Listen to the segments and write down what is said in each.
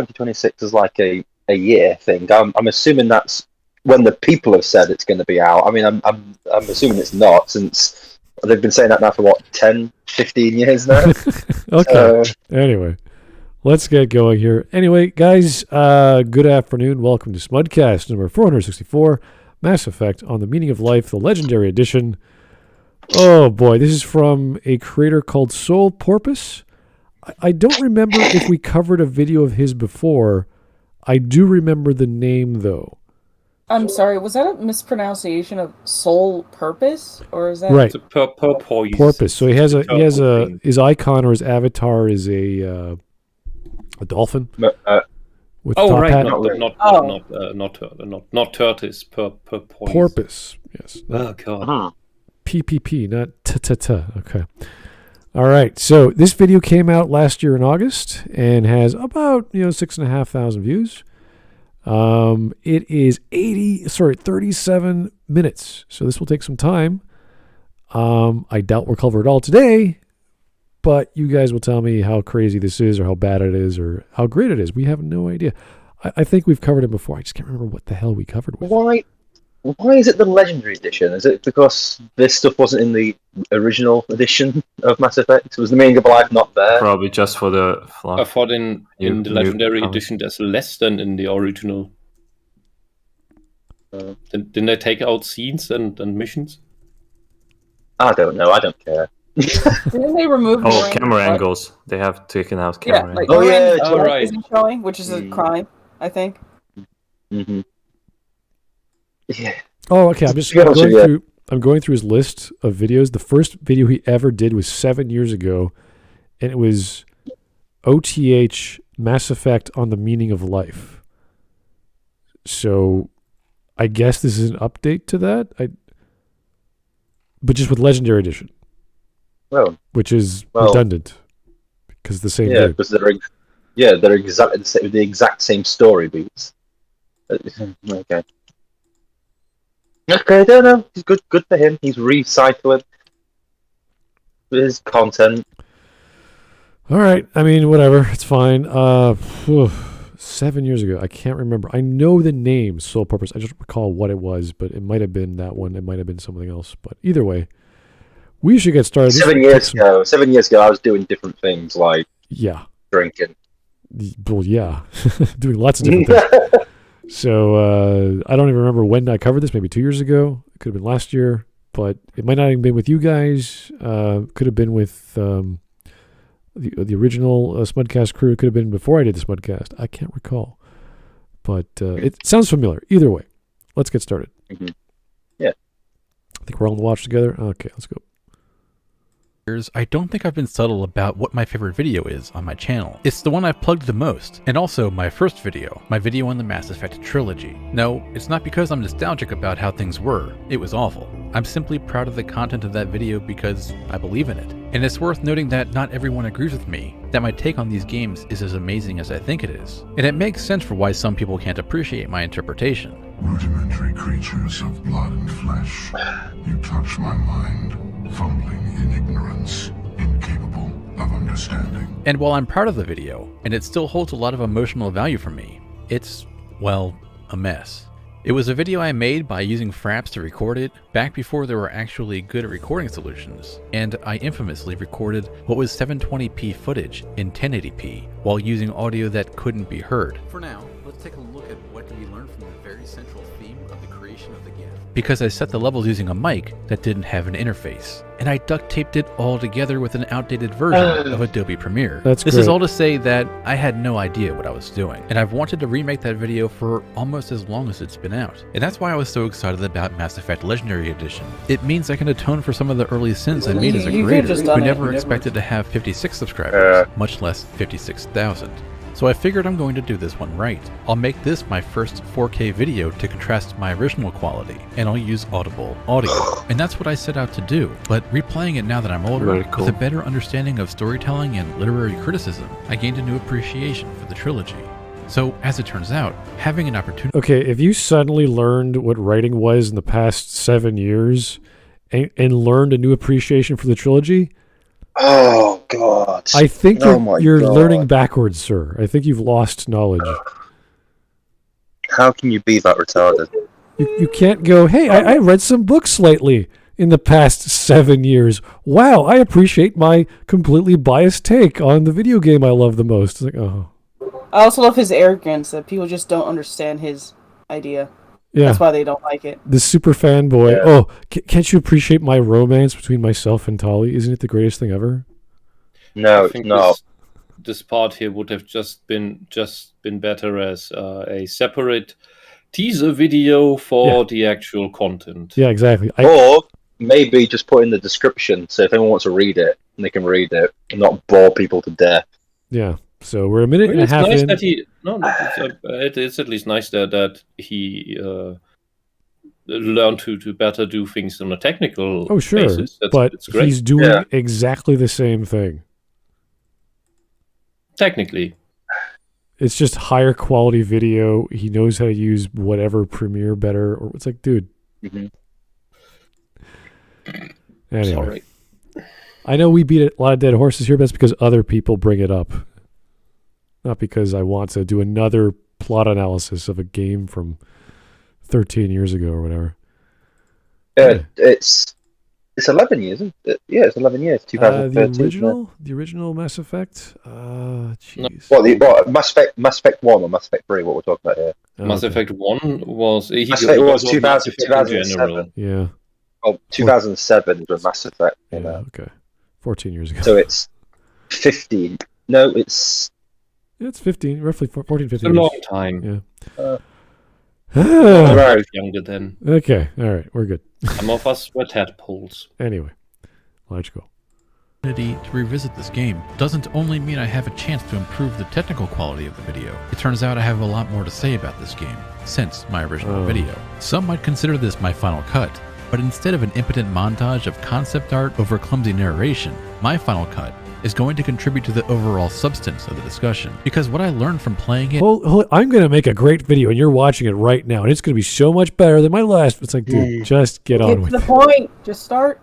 2026 as like a year thing. I'm assuming that's when the people have said it's going to be out. I mean, I'm assuming it's not, since they've been saying that now for what, 10, 15 years now. Okay. Anyway, let's get going here. Anyway, guys, good afternoon. Welcome to Smudcast number 464, Mass Effect on the Meaning of Life, the Legendary Edition. Oh boy, this is from a creator called SolePorpoise. I don't remember if we covered a video of his before. I do remember the name, though. I'm sorry, was that a mispronunciation of SolePorpoise, or is that right? Porpoise. So he has his icon or his avatar is a dolphin with top hat. Not tortoise. Porpoise. Yes. Oh god. PPP, not t-t-t. Okay. All right. So this video came out last year in August and has about 6,500 views. It is 37 minutes. So this will take some time. I doubt we'll cover it all today, but you guys will tell me how crazy this is or how bad it is or how great it is. We have no idea. I think we've covered it before. I just can't remember what the hell we covered with. Why is it the Legendary Edition? Is it because this stuff wasn't in the original edition of Mass Effect? Was the Meaning of Life not there? Probably just for the fluff. I thought in the Legendary Edition there's less than in the original. Didn't they take out scenes and missions? I don't know. I don't care. Didn't they remove camera angles. They have taken out camera angles. Oh yeah, right. Isn't showing, which is a crime, I think. Mm-hmm. Yeah. Oh, okay. I'm going through his list of videos. The first video he ever did was 7 years ago, and it was OTH Mass Effect on the Meaning of Life. So, I guess this is an update to that. But just with Legendary Edition. Oh. Which is redundant because the same. Yeah, because they're exactly the exact same story beats. Okay. Okay, I don't know. He's good for him. He's recycling his content. All right. I mean, whatever. It's fine. 7 years ago. I can't remember. I know the name SolePorpoise. I just recall what it was, but it might have been that one. It might have been something else. But either way, we should get started. 7 years ago. 7 years ago, I was doing different things like drinking. Well, yeah, doing lots of different things. So I don't even remember when I covered this. Maybe 2 years ago. It could have been last year, but it might not have been with you guys. Could have been with the original Smudcast crew. It could have been before I did the Smudcast. I can't recall, but it sounds familiar. Either way, let's get started. Mm-hmm. Yeah, I think we're all on the watch together. Okay, let's go. I don't think I've been subtle about what my favorite video is on my channel. It's the one I've plugged the most, and also my first video, my video on the Mass Effect trilogy. No, it's not because I'm nostalgic about how things were. It was awful. I'm simply proud of the content of that video because I believe in it. And it's worth noting that not everyone agrees with me, that my take on these games is as amazing as I think it is. And it makes sense for why some people can't appreciate my interpretation. Rudimentary creatures of blood and flesh, you touch my mind, fumbling in ignorance, incapable of understanding. And while I'm proud of the video, and it still holds a lot of emotional value for me, it's, well, a mess. It was a video I made by using Fraps to record it, back before there were actually good recording solutions, and I infamously recorded what was 720p footage in 1080p, while using audio that couldn't be heard. For now, let's take a look at what can be learned from the very central theme of the creation of the GIF. Because I set the levels using a mic that didn't have an interface, and I duct taped it all together with an outdated version of Adobe Premiere. This is all to say that I had no idea what I was doing, and I've wanted to remake that video for almost as long as it's been out. And that's why I was so excited about Mass Effect Legendary Edition. It means I can atone for some of the early sins I made as a creator who never expected to have 56 subscribers, much less 56,000. So I figured I'm going to do this one right. I'll make this my first 4K video to contrast my original quality, and I'll use Audible audio. And that's what I set out to do, but replaying it now that I'm older, with a better understanding of storytelling and literary criticism, I gained a new appreciation for the trilogy. So, as it turns out, having an opportunity... Okay, if you suddenly learned what writing was in the past 7 years, and learned a new appreciation for the trilogy, Oh God! I think Oh you're God. learning backwards, sir. I think you've lost knowledge. How can you be that retarded? You can't go, hey, I read some books lately in the past 7 years. Wow, I appreciate my completely biased take on the video game I love the most. It's like, oh. I also love his arrogance that people just don't understand his idea. Yeah. That's why they don't like it. The super fanboy. Yeah. Oh, can't you appreciate my romance between myself and Tali? Isn't it the greatest thing ever? No, I it's think not. this part here would have just been better as a separate teaser video for the actual content. Yeah, exactly. Or maybe just put in the description so if anyone wants to read it, they can read it and not bore people to death. Yeah. So we're a minute and a It's half nice in. that it's at least nice that he learned to better do things on a technical basis. But it's great. he's doing exactly the same thing. Technically. It's just higher quality video. He knows how to use whatever Premiere better. Or it's like, dude. Mm-hmm. Anyway. Sorry. I know we beat a lot of dead horses here, but that's because other people bring it up. Not because I want to do another plot analysis of a game from 13 years ago or whatever. It's 11 years, isn't it? Yeah, it's 11 years. 2013. The original Mass Effect. Jeez. What Mass Effect 1 or Mass Effect 3? What we're talking about here? Mass Effect 1 was Mass Effect was 2007. Yeah. Oh, 2007 was Mass Effect. Yeah. Okay. 14 years ago. So it's 15. No, it's 15, roughly 14, 15 It's a long time. Yeah. I was younger then. Okay. All right. We're good. Some of us were tadpoles. Anyway, let's go. To revisit this game doesn't only mean I have a chance to improve the technical quality of the video. It turns out I have a lot more to say about this game since my original video. Some might consider this my final cut, but instead of an impotent montage of concept art over clumsy narration, my final cut is going to contribute to the overall substance of the discussion. Because what I learned from playing it... I'm going to make a great video, and you're watching it right now, and it's going to be so much better than my last. It's like, dude, just get on with it. Get to the point. Just start.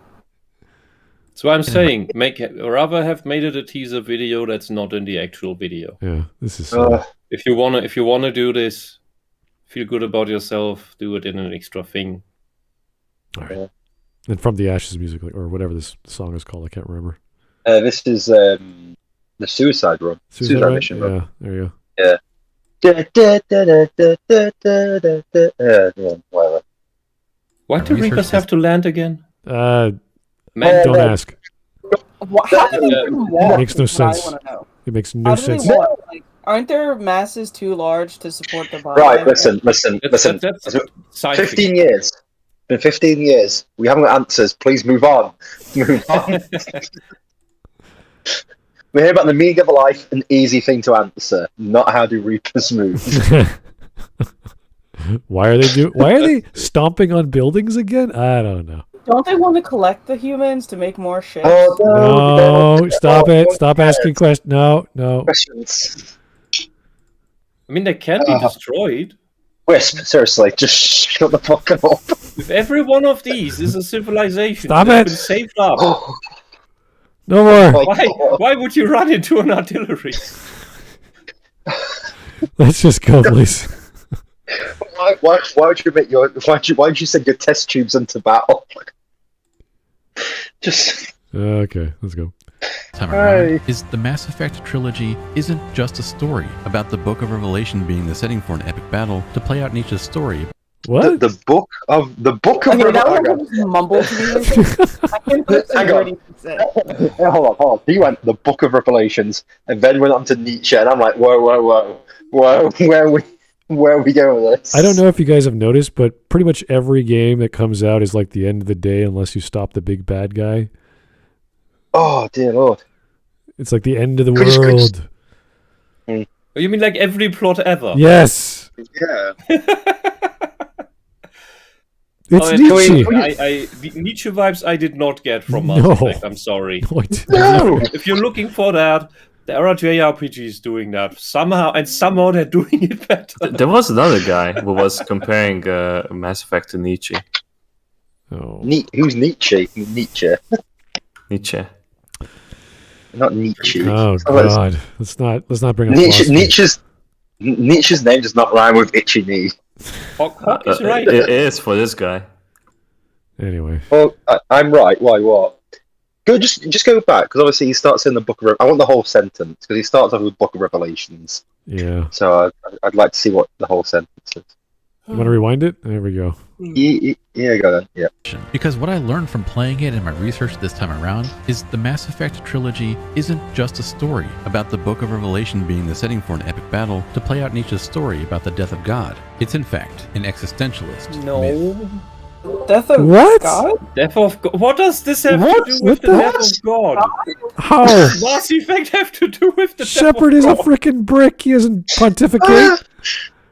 So I'm saying, rather have made it a teaser video that's not in the actual video. Yeah, this is... If you wanna do this, feel good about yourself, do it in an extra thing. All right. And From the Ashes music, or whatever this song is called, I can't remember. This is the Suicide Run. Suicide Mission Run. Yeah, there you go. Yeah, whatever. Why do Reapers have to land again? Don't ask. How do they even walk? It makes no sense. I want to know. It makes no sense. Like, aren't their masses too large to support the body? Right, listen. That's 15 years. It's been 15 years. We haven't got answers. Please move on. Move on. We're here about the meaning of life, an easy thing to answer, not how do Reapers move. Why are they stomping on buildings again? I don't know. Don't they want to collect the humans to make more ships? Oh, no, stop it. Stop asking questions. No. Questions. I mean, they can be destroyed. Whisp, seriously, just shut the fuck up. If every one of these is a civilization, stop that's it. been saved up. No more. Why would you run into an artillery? Let's just go, please. Why would you make why would you send your test tubes into battle? Just okay, let's go. Time around is the Mass Effect trilogy isn't just a story about the Book of Revelation being the setting for an epic battle to play out Nietzsche's story. What? The book of Revelation. That was mumbled to me. I can put Hang on. Hold on. He went the Book of Revelations and then went on to Nietzsche, and I'm like, whoa, where are we going with this? I don't know if you guys have noticed, but pretty much every game that comes out is like the end of the day unless you stop the big bad guy. Oh, dear Lord. It's like the end of the world. Oh, you mean like every plot ever? Yes. Yeah. It's Nietzsche. The Nietzsche vibes I did not get from Mass Effect, I'm sorry. No. If you're looking for that, the JRPG is doing that somehow, and somehow they're doing it better. There was another guy who was comparing Mass Effect to Nietzsche. Oh. Who's Nietzsche? Nietzsche. not Nietzsche. Oh It's not like- God, let's not bring up Nietzsche's name does not rhyme with itchy knee. Hawk is right. It is for this guy. Anyway, Well, I'm right. Why? What? Just go back, because obviously he starts in the book of. I want the whole sentence because he starts off with the book of Revelations. yeah. So I'd like to see what the whole sentence is. You want to rewind it? There we go. Yeah, go then. Yeah. Because what I learned from playing it in my research this time around is the Mass Effect trilogy isn't just a story about the Book of Revelation being the setting for an epic battle to play out Nietzsche's story about the death of God. It's in fact an existentialist myth. No. Death of What? God? Death of God. What does this have What? to do What with the the death heck? of God? How? Mass Effect have to do with the Shepard death is of a God? freaking brick. He doesn't pontificate.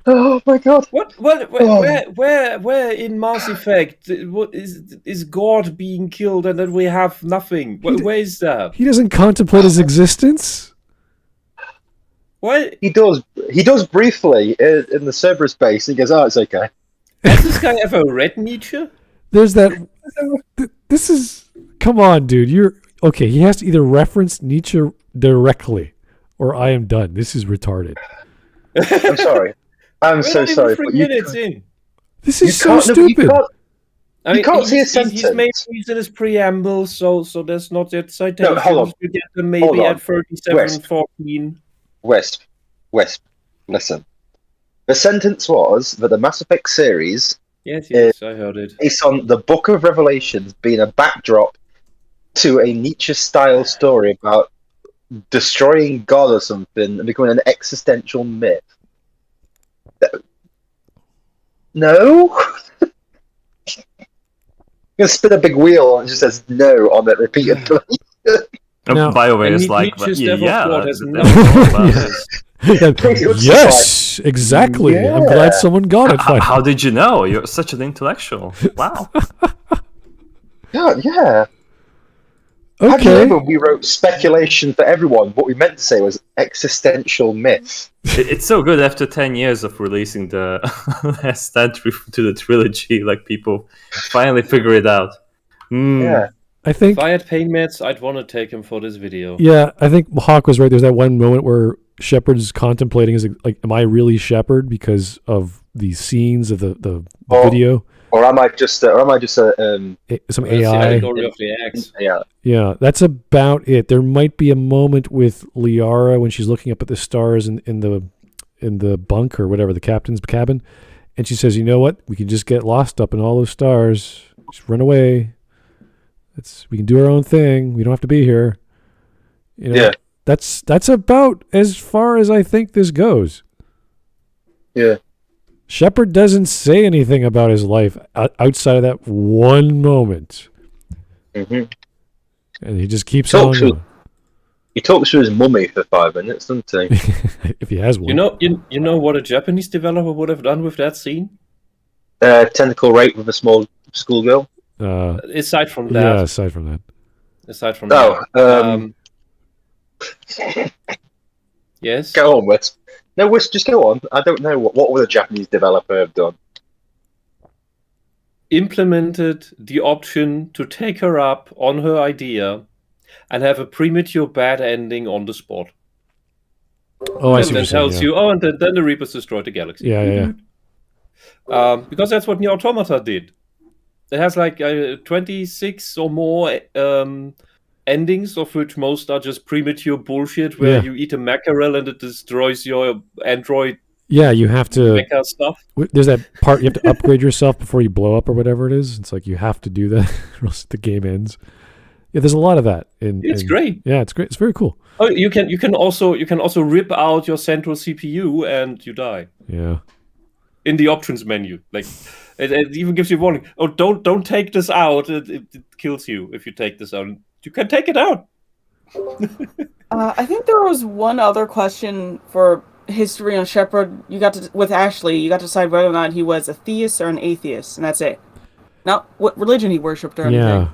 Oh my God. What? Where in Mass Effect? What is God being killed and then we have nothing? Where is that? He doesn't contemplate his existence. What? He does briefly in the Cerberus base. He goes, "Oh, it's okay." Has this guy ever read Nietzsche? There's that. This is. Come on, dude. You're okay. He has to either reference Nietzsche directly, or I am done. This is retarded. I'm sorry. I'm We're so not even sorry. 3 But you minutes in. This you is so can't- no, stupid. I mean, can't see a he's sentence. made these in his preamble, so there's not yet citations. hold on. You get them Hold maybe on. at 37:14. Wisp, listen. The sentence was that the Mass Effect series Yes, I heard it. based on the Book of Revelations being a backdrop to a Nietzsche-style story about destroying God or something and becoming an existential myth. No? You're going to spin a big wheel and it just says no on it repeatedly. Now- BioWare And is like, Nietzsche's yeah, Death of God has that's nothing all to do about with this. this. Yes, exactly. I'm glad Yeah. someone got it. Finally. How did you know? You're such an intellectual. Wow. God, yeah. How do you Okay. remember we wrote speculation for everyone? What we meant to say was existential myth. It's so good after 10 years of releasing the last entry to the trilogy. Like, people finally figure it out. Yeah. I think. If I had pain meds, I'd want to take him for this video. Yeah, I think Hawk was right. There's that one moment where Shepard's contemplating, is like, am I really Shepard because of the scenes of the Oh. video? Or am I just some Some That's the AI. allegory of the axe. yeah. Yeah, that's about it. There might be a moment with Liara when she's looking up at the stars in the bunk or whatever, the captain's cabin, and she says, "You know what? We can just get lost up in all those stars. Just run away. We can do our own thing. We don't have to be here." You know, Yeah. That's about as far as I think this goes. Yeah. Shepard doesn't say anything about his life outside of that one moment, Mm-hmm. and he just keeps Talks on to- He talks to his mummy for 5 minutes, doesn't he? going. If he has one. You know what a Japanese developer would have done with that scene? Tentacle rape with a small schoolgirl. Aside from that. Yeah, aside from that. Aside from Oh, that. Yes. Go on, Wisp. No, Wisp, just go on. I don't know what would a Japanese developer have done. Implemented the option to take her up on her idea and have a premature bad ending on the spot. Oh, I And see what then you're saying. tells Yeah. you, oh, and then the Reapers destroyed the galaxy. Yeah. Because that's what Nier Automata did. It has like 26 or more endings, of which most are just premature bullshit, where Yeah. you eat a mackerel and it destroys your android Yeah, you have to. mecha stuff. There's that part you have to upgrade yourself before you blow up or whatever it is. It's like you have to do that, or else the game ends. Yeah, there's a lot of that. It's great. Yeah, it's great. It's very cool. Oh, you can also rip out your central CPU and you die Yeah. in the options menu. Like it even gives you a warning. Oh, don't take this out. It kills you if you take this out. You can take it out. I think there was one other question for history on Shepard. With Ashley, you got to decide whether or not he was a theist or an atheist, and that's it. Not what religion he worshipped or anything. Yeah.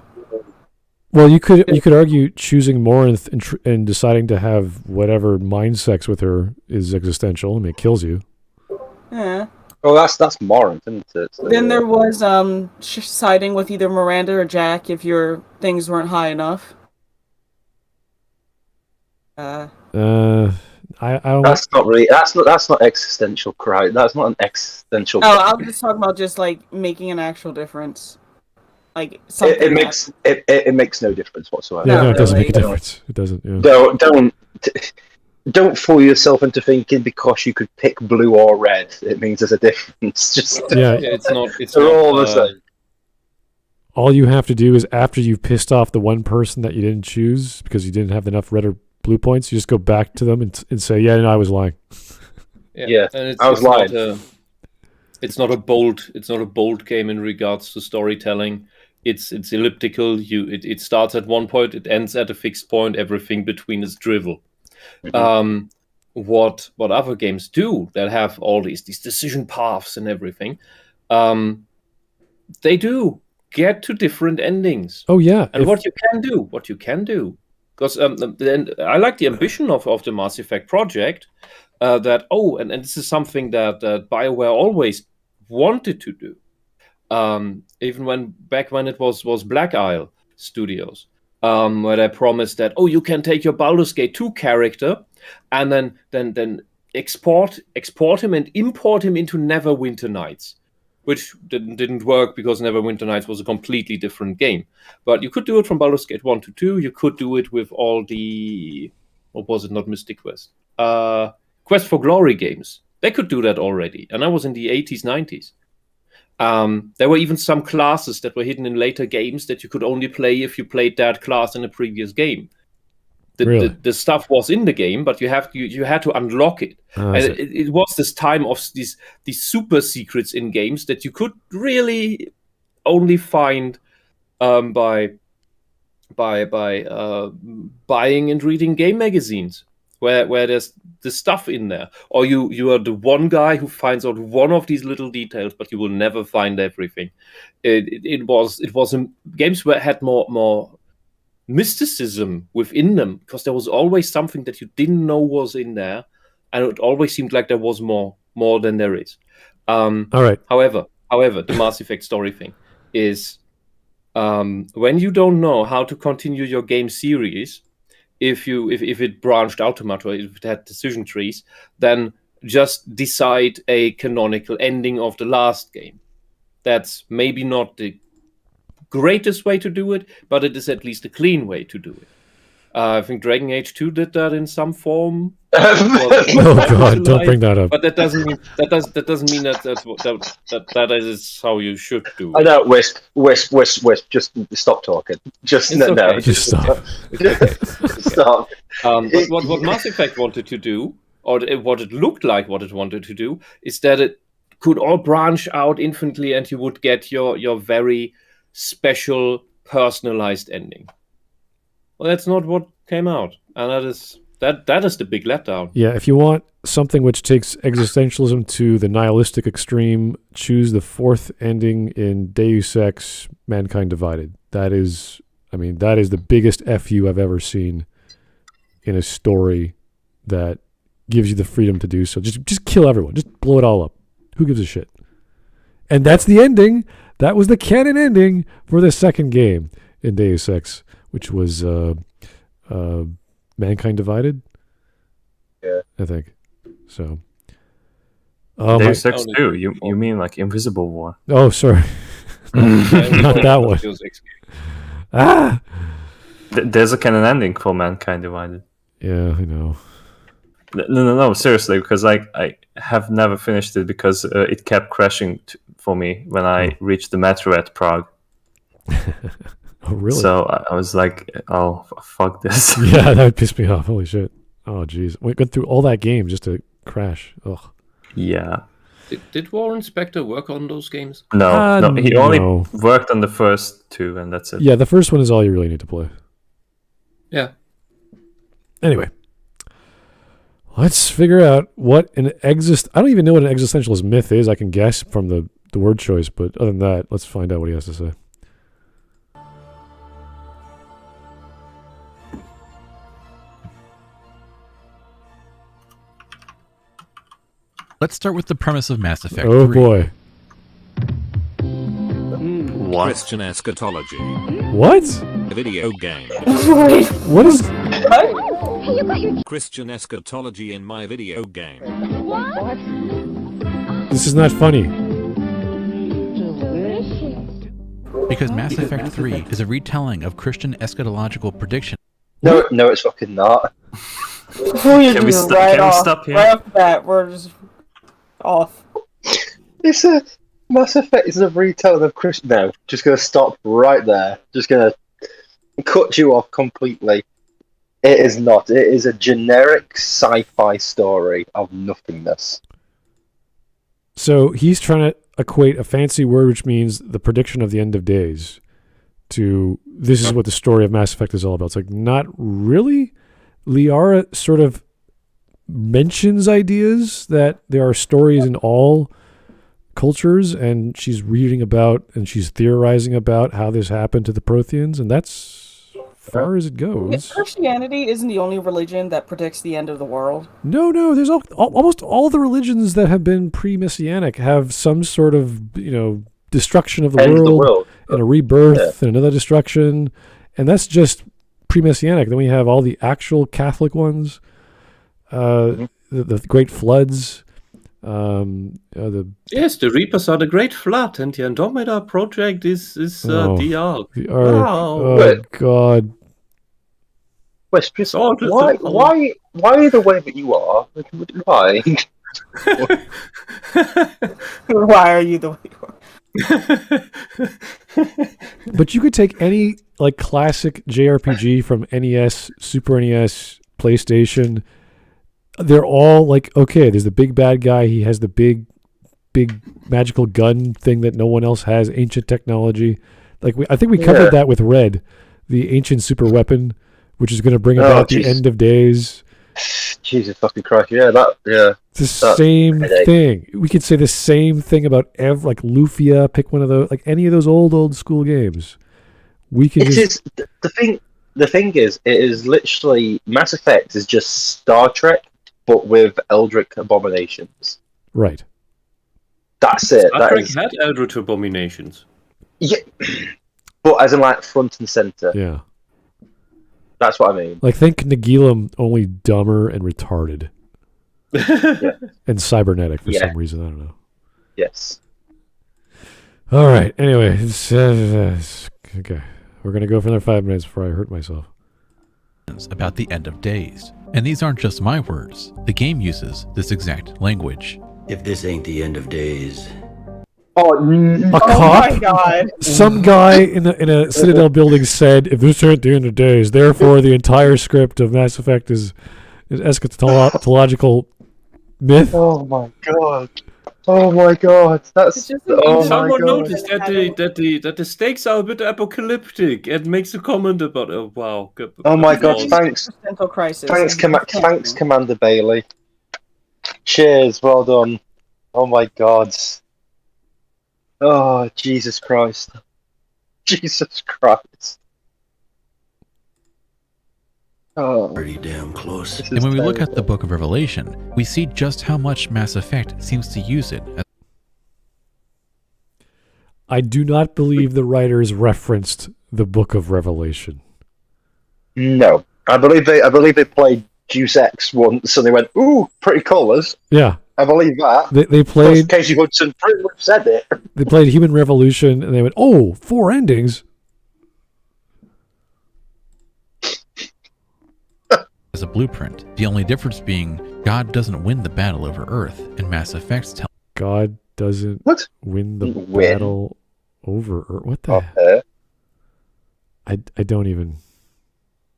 Well, you could argue choosing more and deciding to have whatever mind sex with her is existential. I mean, it kills you. Yeah. Oh, that's Morant, isn't it? So, Then there was siding with either Miranda or Jack if your things weren't high enough. I don't. That's not really. That's not existential cry. That's not an existential. Oh, I'm just talking about just like making an actual difference. Like something It makes no difference whatsoever. Yeah, no, No, it doesn't really. make a difference. It doesn't. Yeah. Don't fool yourself into thinking because you could pick blue or red, it means there's a difference. Just Yeah. It's not. they're all the same. All you have to do is after you've pissed off the one person that you didn't choose because you didn't have enough red or blue points, you just go back to them and say, "Yeah, no, I was lying." Yeah, and I was lying. It's not a bold game in regards to storytelling. It's elliptical. It starts at one point, it ends at a fixed point. Everything between is drivel. Mm-hmm. What other games do that have all these decision paths and everything, they do get to different endings. Oh yeah, And what you can do, because I like the ambition of the Mass Effect project. And this is something that BioWare always wanted to do, even back when it was Black Isle Studios, where they promised that you can take your Baldur's Gate 2 character and then export him and import him into Neverwinter Nights, which didn't work because Neverwinter Nights was a completely different game. But you could do it from Baldur's Gate 1 to 2. You could do it with all the, what was it, not Mystic Quest, Quest for Glory games. They could do that already, and that was in the 80s, 90s. There were even some classes that were hidden in later games that you could only play if you played that class in a previous game. The stuff was in the game, but you had to unlock it. And it was this time of these super secrets in games that you could really only find by buying and reading game magazines, where there's the stuff in there, or you are the one guy who finds out one of these little details, but you will never find everything. It was games where had more mysticism within them, because there was always something that you didn't know was in there, and it always seemed like there was more than there is. All right. However, the Mass Effect story thing is when you don't know how to continue your game series, if it branched out too much or if it had decision trees, then just decide a canonical ending of the last game. That's maybe not the greatest way to do it, but it is at least a clean way to do it. I think Dragon Age 2 did that in some form. Oh God! Don't bring that up. But that doesn't mean that is how you should do it. I know, Wisp. Just stop talking. Just It's okay. no. Just stop. Stop. But what Mass Effect wanted to do, or what it looked like what it wanted to do, is that it could all branch out infinitely, and you would get your very special, personalized ending. Well, that's not what came out, and that is the big letdown. Yeah, if you want something which takes existentialism to the nihilistic extreme, choose the fourth ending in Deus Ex: Mankind Divided. That is the biggest FU I've ever seen in a story that gives you the freedom to do so. Just kill everyone. Just blow it all up. Who gives a shit? And that's the ending. That was the canon ending for the second game in Deus Ex, which was Mankind Divided. Yeah, I think so. Deus Ex 2. You mean like Invisible War? Oh, sorry. Not that one. Ah. There's a canon ending for Mankind Divided. Yeah, I know. No, seriously, because I have never finished it because it kept crashing for me when I reached the metro at Prague. Oh, really? So I was like, oh, fuck this. Yeah, that would piss me off. Holy shit. Oh, jeez. We went through all that game just to crash. Ugh. Yeah. Did Warren Spector work on those games? No. He only worked on the first two, and that's it. Yeah, the first one is all you really need to play. Yeah. Anyway. Let's figure out what I don't even know what an existentialist myth is. I can guess from the word choice, but other than that, let's find out what he has to say. Let's start with the premise of Mass Effect 3. Oh boy. Christian eschatology. What? video game. Wait, What is? what? Christian eschatology in my video game. This is not funny. Because Mass Effect 3 is a retelling of Christian eschatological prediction. No, it's fucking not. Can we stop here? Right off the bat, we're just off. It's a Mass Effect is a retelling of Chris. No, just gonna stop right there. Just gonna cut you off completely. It is not. It is a generic sci-fi story of nothingness. So he's trying to equate a fancy word, which means the prediction of the end of days, to this is what the story of Mass Effect is all about. It's like, not really. Liara sort of mentions ideas that there are stories in all cultures, and she's reading about and she's theorizing about how this happened to the Protheans, and that's far as it goes. Christianity isn't the only religion that predicts the end of the world. No, there's almost all the religions that have been pre-messianic have some sort of, destruction of the End of the world world. and a rebirth and another destruction, and that's just pre-messianic. Then we have all the actual Catholic ones, the great floods. Yes, the Reapers are the Great Flood, and the Andromeda Project is the Ark. The Ark. Wow. Oh God! Whisp, just Oh, just why are you the way that you are? Why? Why are you the way you are? But you could take any classic JRPG from NES, Super NES, PlayStation. They're all okay, there's the big bad guy. He has the big magical gun thing that no one else has. Ancient technology. I think we covered that with Red, the ancient super weapon, which is going to bring about the end of days. Jesus fucking Christ! Yeah, It's the same thing. We could say the same thing about Lufia. Pick one of those, any of those old school games. We can. The thing is, it is literally Mass Effect is just Star Trek, but with Eldritch abominations. Right. That's it. Star Trek had Eldritch abominations. Yeah, but as in front and center. Yeah. That's what I mean. Think Nagilum, only dumber and retarded. Yeah. And cybernetic for some reason. I don't know. Yes. All right. Anyway, okay. We're going to go for another 5 minutes before I hurt myself. About the end of days. And these aren't just my words. The game uses this exact language. If this ain't the end of days. A cop? My God. Some guy in a Citadel building said, if this ain't the end of days, therefore the entire script of Mass Effect is eschatological myth. Oh my god. Oh my god. That's Someone noticed that the stakes are a bit apocalyptic and makes a comment about wow. Oh my god, thanks. Crisis. Thanks, Commander Bailey. Cheers, well done. Oh my god. Oh, Jesus Christ. Jesus Christ. Oh. Pretty damn close. And when we look at the Book of Revelation, we see just how much Mass Effect seems to use it. I do not believe the writers referenced the Book of Revelation. No. I believe they played Deus Ex once and they went, ooh, pretty colours. Yeah. I believe that. They played... Casey Hudson pretty much said it. They played Human Revolution and they went, 4 endings. As a blueprint, the only difference being God doesn't win the battle over Earth, and Mass Effect's tell God doesn't win the battle over Earth. What the heck? I don't even...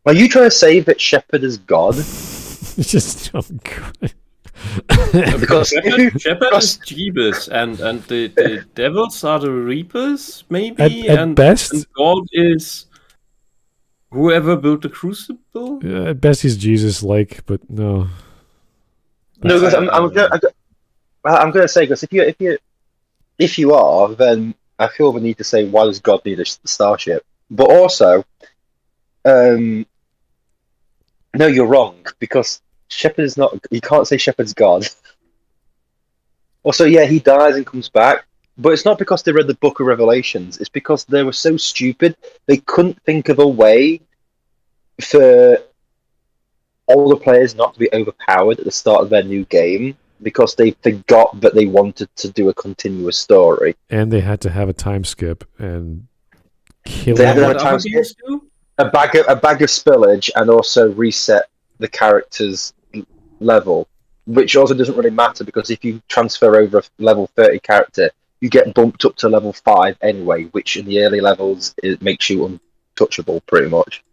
Are you trying to say that Shepard is God? It's just... Oh, God. Because Shepard is Jeebus, and the devils are the Reapers, maybe? At best? And God is whoever built the Crucible? At best he's Jesus-like, but no. No, because I'm going to say, because if you are, then I feel the need to say, why does God need a starship? But also, no, you're wrong, because Shepard is not. You can't say Shepard's God. Also, yeah, he dies and comes back, But it's not because they read the Book of Revelations. It's because they were so stupid they couldn't think of a way for all the players not to be overpowered at the start of their new game, because they forgot that they wanted to do a continuous story. And they had to have a time skip and kill They had to have it. a time skip, a bag of spillage, and also reset the character's level, which also doesn't really matter, because if you transfer over a level 30 character, you get bumped up to level 5 anyway, which in the early levels it makes you untouchable pretty much.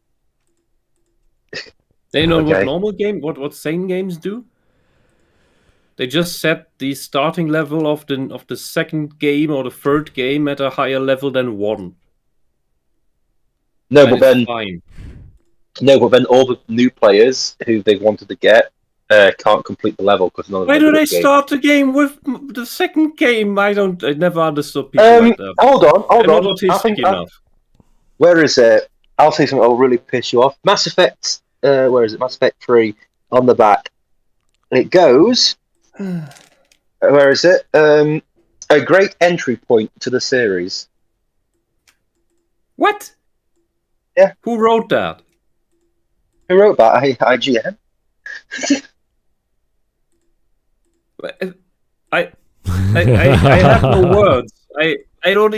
They know Okay. what normal game, what sane games do. They just set the starting level of the second game or the third game at a higher level than 1. No, And but it's then fine. all the new players who they wanted to get can't complete the level because none of them. Why do are they good game. start the game with the second game? I never understood people like that. Hold on. They're not I autistic think enough. where is it? I'll say something that will really piss you off. Mass Effect. Where is it? Mass Effect 3 on the back. It goes. Where is it? A great entry point to the series. What? Yeah. Who wrote that? Who wrote that? IGN. I have no words. I don't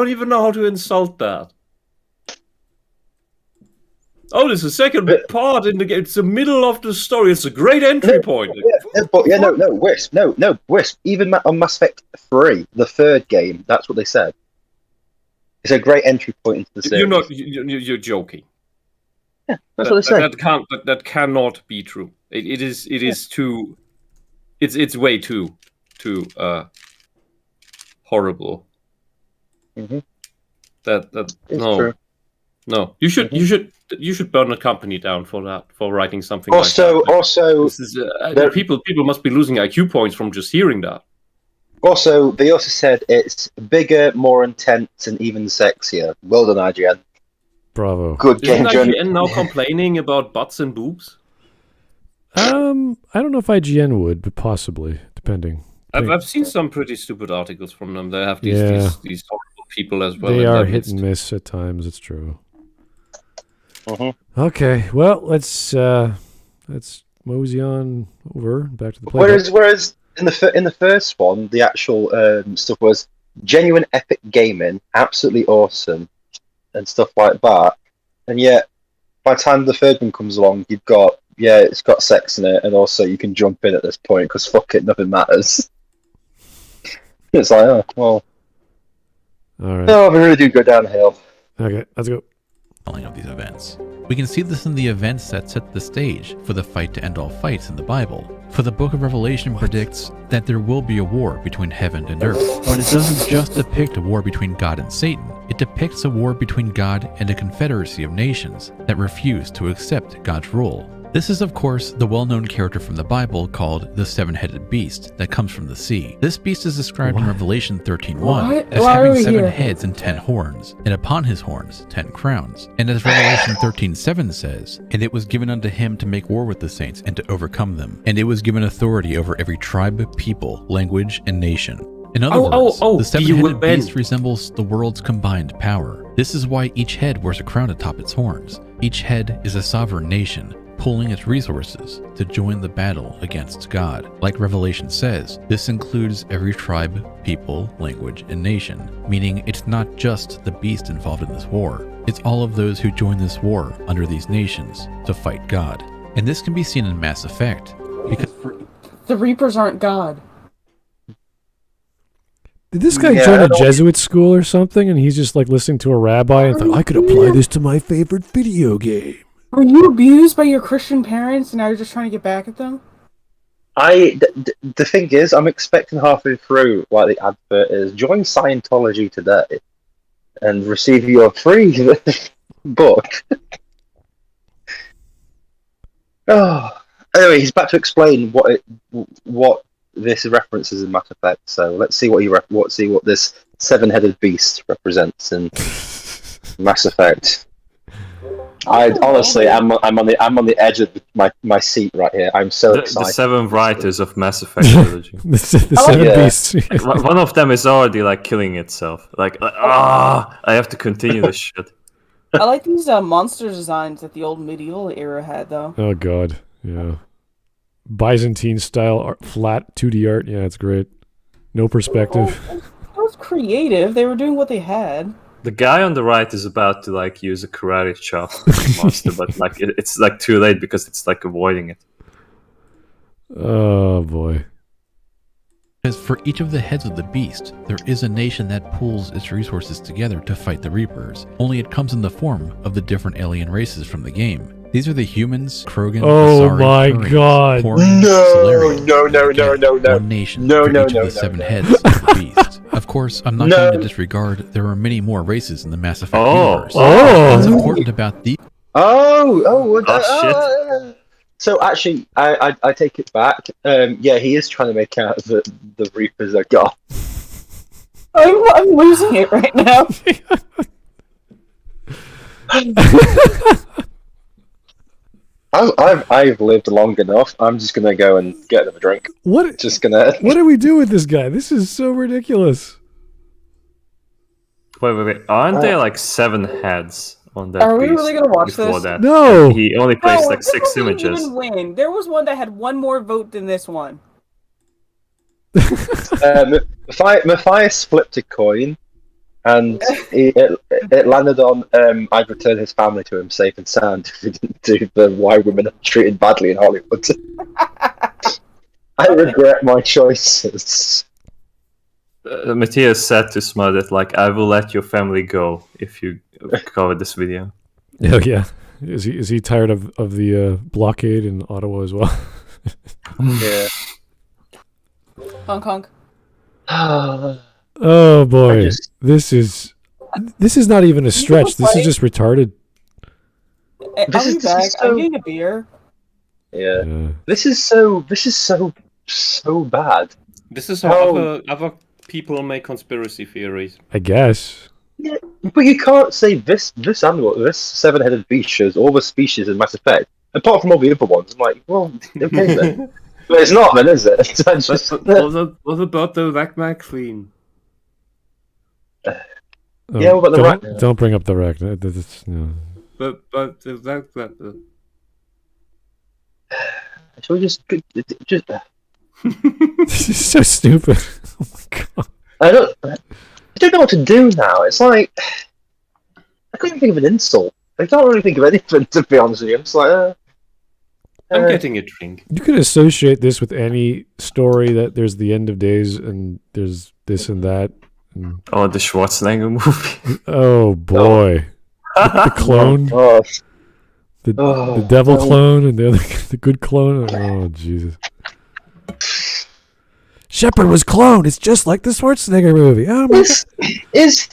even know how to insult that. Oh, there's a second part in the game. It's the middle of the story. It's a great entry point. Wisp. No, Wisp. Even on Mass Effect 3, the third game, that's what they said. It's a great entry point into the series. You're joking. Yeah, that's what they said. That cannot be true. It is too. It's way too horrible. Mm-hmm. That It's no. true. No, you should burn the company down for that, for writing something Also, like that. also, This is, people must be losing IQ points from just hearing that. Also, they also said it's bigger, more intense, and even sexier. Well done, IGN. Bravo. Good game, Isn't John. IGN now complaining about butts and boobs? I don't know if IGN would, but possibly, depending. I've seen some pretty stupid articles from them. They have these horrible people as well. They in are their hit midst. and miss at times. It's true. Mm-hmm. Okay, well, let's mosey on over back to the play. Whereas in the first one, the actual stuff was genuine epic gaming, absolutely awesome, and stuff like that. And yet, by the time the third one comes along, you've got it's got sex in it, and also you can jump in at this point because fuck it, nothing matters. It's like, oh well, All right. no, we really do go downhill. Okay, let's go. Of these events. We can see this in the events that set the stage for the fight to end all fights in the Bible. For the Book of Revelation predicts that there will be a war between heaven and earth. But it doesn't just depict a war between God and Satan. It depicts a war between God and a confederacy of nations that refuse to accept God's rule. This is, of course, the well-known character from the Bible called the seven-headed beast that comes from the sea. This beast is described in Revelation 13:1 as having 7 heads and 10 horns, and upon his horns 10 crowns. And as Revelation 13:7 says, "And it was given unto him to make war with the saints and to overcome them. And it was given authority over every tribe, people, language, and nation." In other words, the seven-headed beast resembles the world's combined power. This is why each head wears a crown atop its horns. Each head is a sovereign nation, pooling its resources to join the battle against God. Like Revelation says, this includes every tribe, people, language, and nation, meaning it's not just the beast involved in this war. It's all of those who join this war under these nations to fight God. And this can be seen in Mass Effect, because the Reapers aren't God. Did this guy join a Jesuit school or something, and he's just like listening to a rabbi and thought, I could apply this to my favorite video game? Were you abused by your Christian parents and now you're just trying to get back at them? The thing is, I'm expecting halfway through, like the advert is, join Scientology today and receive your free book. Oh, anyway, he's back to explain what this references in Mass Effect. So let's see what this seven-headed beast represents in Mass Effect. I honestly, I'm on the edge of my seat right here. I'm so The excited. 7 writers of Mass Effect trilogy. the seven yeah. beasts. Like, one of them is already like killing itself. Like, I have to continue this shit. I like these monster designs that the old medieval era had, though. Oh god, yeah. Byzantine style art, flat 2D art. Yeah, it's great. No perspective. It was creative. They were doing what they had. The guy on the right is about to like use a karate chop on the monster, but like it's like too late because it's like avoiding it. Oh boy. As for each of the heads of the beast, there is a nation that pools its resources together to fight the Reapers, only it comes in the form of the different alien races from the game. These are the humans, Krogan, Oh Asari, my Urians, god. Horns, Solarians. No. Again, one nation for each of the 7 heads of the beast. Of course, I'm not going to disregard there are many more races in the Mass Effect universe. What's important about these... Shit. So actually, I take it back. Yeah, he is trying to make out that the Reapers are God. I'm losing it right now. I've lived long enough. I'm just gonna go and get them a drink. What do we do with this guy? This is so ridiculous. Wait. Aren't there like 7 heads on that? Are we beast really gonna watch before this? that? No. He only placed like this 6 one didn't images. even win. There was one that had one more vote than this one. Matthias flipped a coin, and it landed on I'd return his family to him safe and sound if he didn't do the why women are treated badly in Hollywood. I regret my choices. Matthias said to Smud that like, I will let your family go if you cover this video. Oh yeah. Is he tired of the blockade in Ottawa as well? Yeah. Honk honk. Oh boy. This is not even a stretch. This is just retarded. I'll be back. I'm getting a beer. Yeah. This is so bad. This is how other people make conspiracy theories. I guess. Yeah, but you can't say this 7-headed beast shows all the species in Mass Effect, apart from all the other ones. I'm like, well, okay then. But it's not then, is it? What about the Ragnar Queen? Yeah, what about the don't bring up the wreck. That's, no. But the Should we just This is so stupid. Oh my god. I don't know what to do now. It's like I couldn't even think of an insult. I can't really think of anything, to be honest with you. I'm just like, I'm getting a drink. You could associate this with any story that there's the end of days and there's this and that. And... Oh, the Schwarzenegger movie. Oh boy, the clone, oh, the devil clone, and the other the good clone. Oh Jesus. Shepard was cloned. It's just like the Schwarzenegger movie. Oh my God. Is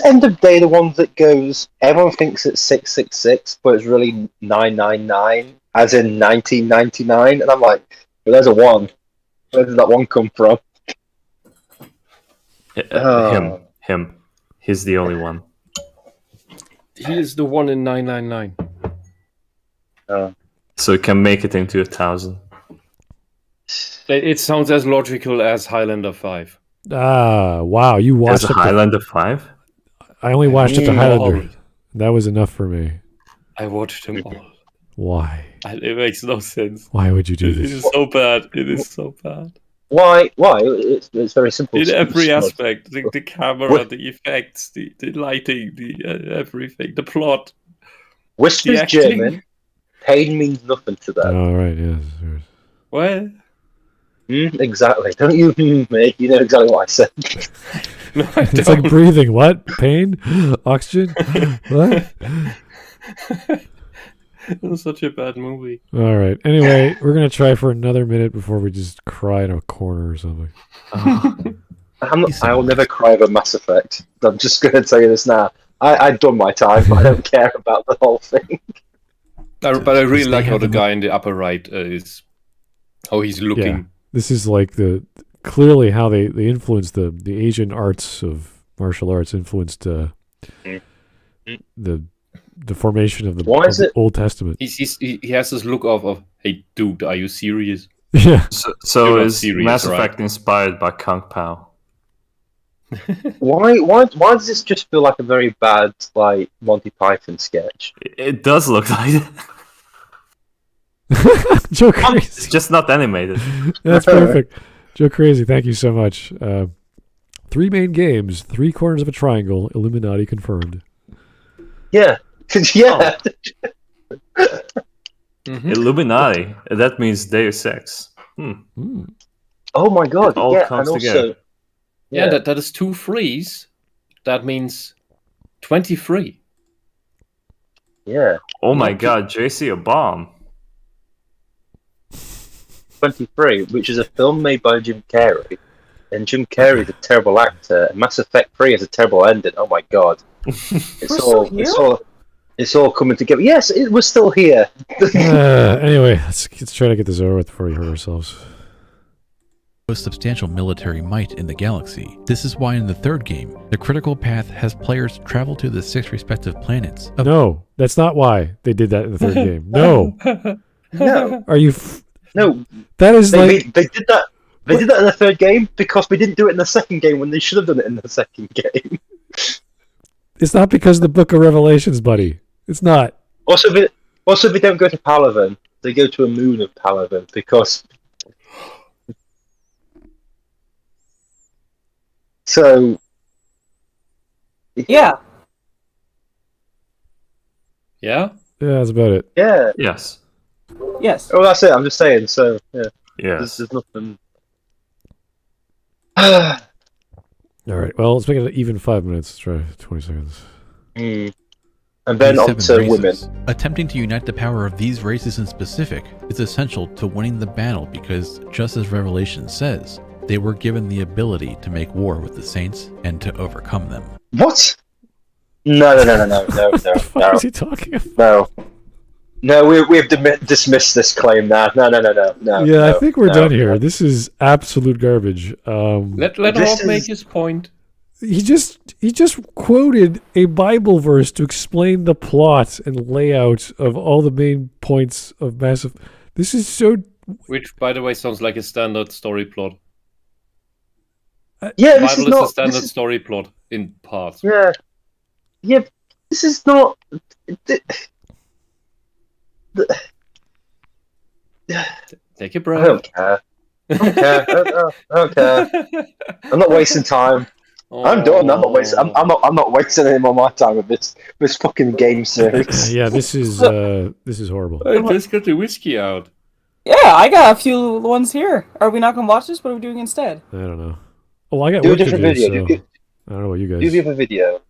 End of Day the one that goes? Everyone thinks it's 666, but it's really 999, as in 1999. And I'm like, well, there's a one. Where did that one come from? Him. He's the only one. He is the one in 999. So he can make it into 1,000. It sounds as logical as Highlander 5. Ah, wow! You watched As a it. Highlander 5? I only watched it to Highlander. That was enough for me. I watched them all. Why? It makes no sense. Why would you do It this? is so bad. It is so bad. Why? It's very simple. In every aspect, the camera, the effects, the lighting, the everything, the plot. Whisp is German. Pain means nothing to them. Oh, right, yes. Well, exactly. Don't you me? You know exactly what I said. no, I It's don't. like breathing. What? Pain? Oxygen? What? It was such a bad movie. All right. Anyway, we're going to try for another minute before we just cry in a corner or something. I will never cry over Mass Effect. I'm just going to tell you this now. I've done my time. I don't care about the whole thing. But I really like how the guy in the upper right is, how he's looking. Yeah. This is like clearly how they influenced the Asian arts of martial arts influenced the the formation of the, Why is of the it- Old Testament. He has this look of hey dude, are you serious? Yeah. So You're not is serious, Mass right? Effect inspired by Kung Pao? Why does this just feel like a very bad like Monty Python sketch? It does look like it. Joe It's Crazy. just not animated. That's perfect. Joe Crazy, thank you so much. 3 main games, 3 corners of a triangle, Illuminati confirmed. Yeah, yeah. Mhm. Illuminati. That means Deus Ex. Hmm. Oh my god! It all yeah, comes and together. also, Yeah, that is 2 threes. That means 23. yeah, Oh my Yeah. god, JC a bomb. 23, which is a film made by Jim Carrey, and Jim Carrey's a terrible actor. And Mass Effect 3 has a terrible ending. Oh my god! It's all coming together. Yes, it was still here. Anyway, let's try to get this over with before we hurt ourselves. Most substantial military might in the galaxy. This is why in the 3rd game, the critical path has players travel to the 6 respective planets. No, that's not why they did that in the 3rd game. No. No, Are you... no, That is they like... did that. They did that in the 3rd game because we didn't do it in the 2nd game when they should have done it in the 2nd game. It's not because of the Book of Revelations, buddy. It's not. Also, they don't go to Palaven. They go to a moon of Palaven because. So. Yeah. Yeah? Yeah, that's about it. Yeah. Yes. Yes. Oh, that's it. I'm just saying. So yeah, Yes. there's nothing. All right, well, let's make it even 5 minutes. Let's try 20 seconds. And then on 27 to women. races. Attempting to unite the power of these races in specific is essential to winning the battle because, just as Revelation says, they were given the ability to make war with the saints and to overcome them. What? No, What is he talking about? no. We've dismissed this claim now. No. Yeah, I think we're done here. This is absolute garbage. Let This Hawk make is- his point. He just quoted a Bible verse to explain the plot and layout of all the main points of Massive. This is so. Which, by the way, sounds like a standard story plot. Yeah, Bible this is is a not. standard This is, story plot in parts. yeah. This is not. Take a I breath. don't care. I don't care. I'm not wasting time. I'm done. I'm not wasting. I'm not wasting any more of my time with this fucking game series. Yeah, this is horrible. I just got the whiskey out. Yeah, I got a few ones here. Are we not gonna watch this? What are we doing instead? I don't know. Oh, I got Do a work to different video. so I don't know what you guys. Do the other video.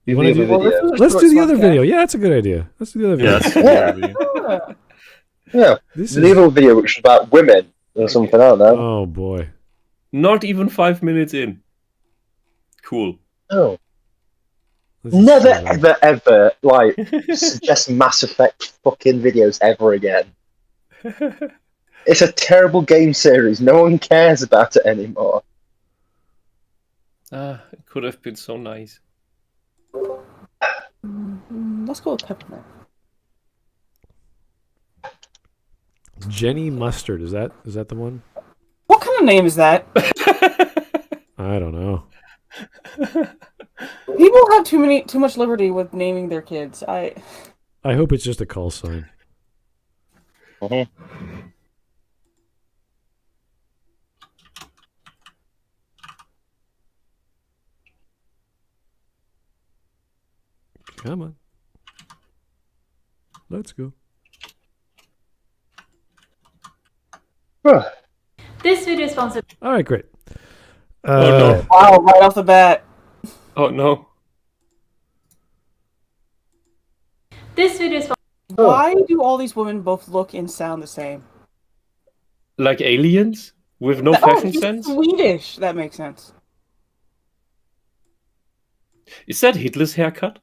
You wanna do- video. Let's do the other video. Yeah, that's a good idea. Let's do the other video. Yes. Yeah. Yeah. This The is. other video, which is about women or something. I don't know. Oh boy. Not even 5 minutes in. Cool. Oh. This is Never, so bad. ever, like, suggest Mass Effect fucking videos ever again. It's a terrible game series. No one cares about it anymore. It could have been so nice. Let's go with Peppermint. Jenny Mustard. Is that the one? What kind of name is that? I don't know. People have too much liberty with naming their kids. I hope it's just a call sign. Come on. Let's go. This video is sponsored. All right, great. no. Wow, right off the bat. Oh no. This video is sponsored. Why do all these women both look and sound the same? Like aliens? With no Oh, fashion she's sense? Swedish. That makes sense. Is that Hitler's haircut?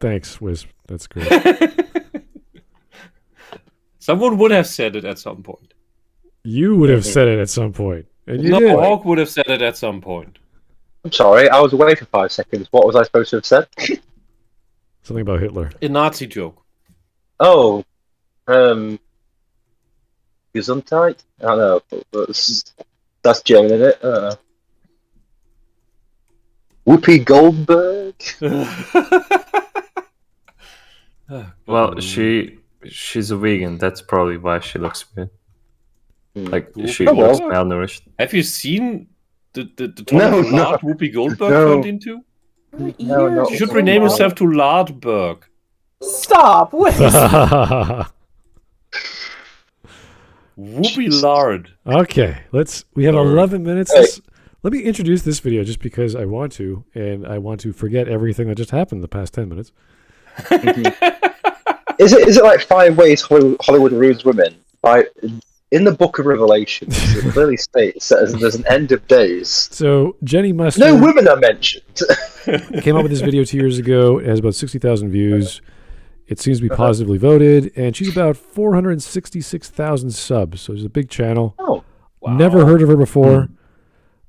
Thanks, Wisp. That's great. Someone would have said it at some point. You would have said it at some point, and you No, did. Hawk would have said it at some point. I'm sorry, I was away for 5 seconds. What was I supposed to have said? Something about Hitler. A Nazi joke. Oh, Gesundheit? I don't know. That's German, isn't it? I don't know. Whoopi Goldberg? Well, she's a vegan. That's probably why she looks weird. Like she Oh, well. looks malnourished. Have you seen the No, total lard Whoopi Goldberg turned into? No, She should rename herself to Lardberg. Stop! Wait. Whoopi Lard. Okay, we have 11 minutes. Let me introduce this video just because I want to, and I want to forget everything that just happened in the past 10 minutes. Is it like 5 ways Hollywood ruins women? In the Book of Revelation, it clearly states that there's an end of days. So Jenny Mustard No women are mentioned. came up with this video 2 years ago. It has about 60,000 views. It seems to be positively voted, and she's about 466,000 subs. So she's a big channel. Oh, wow. Never heard of her before.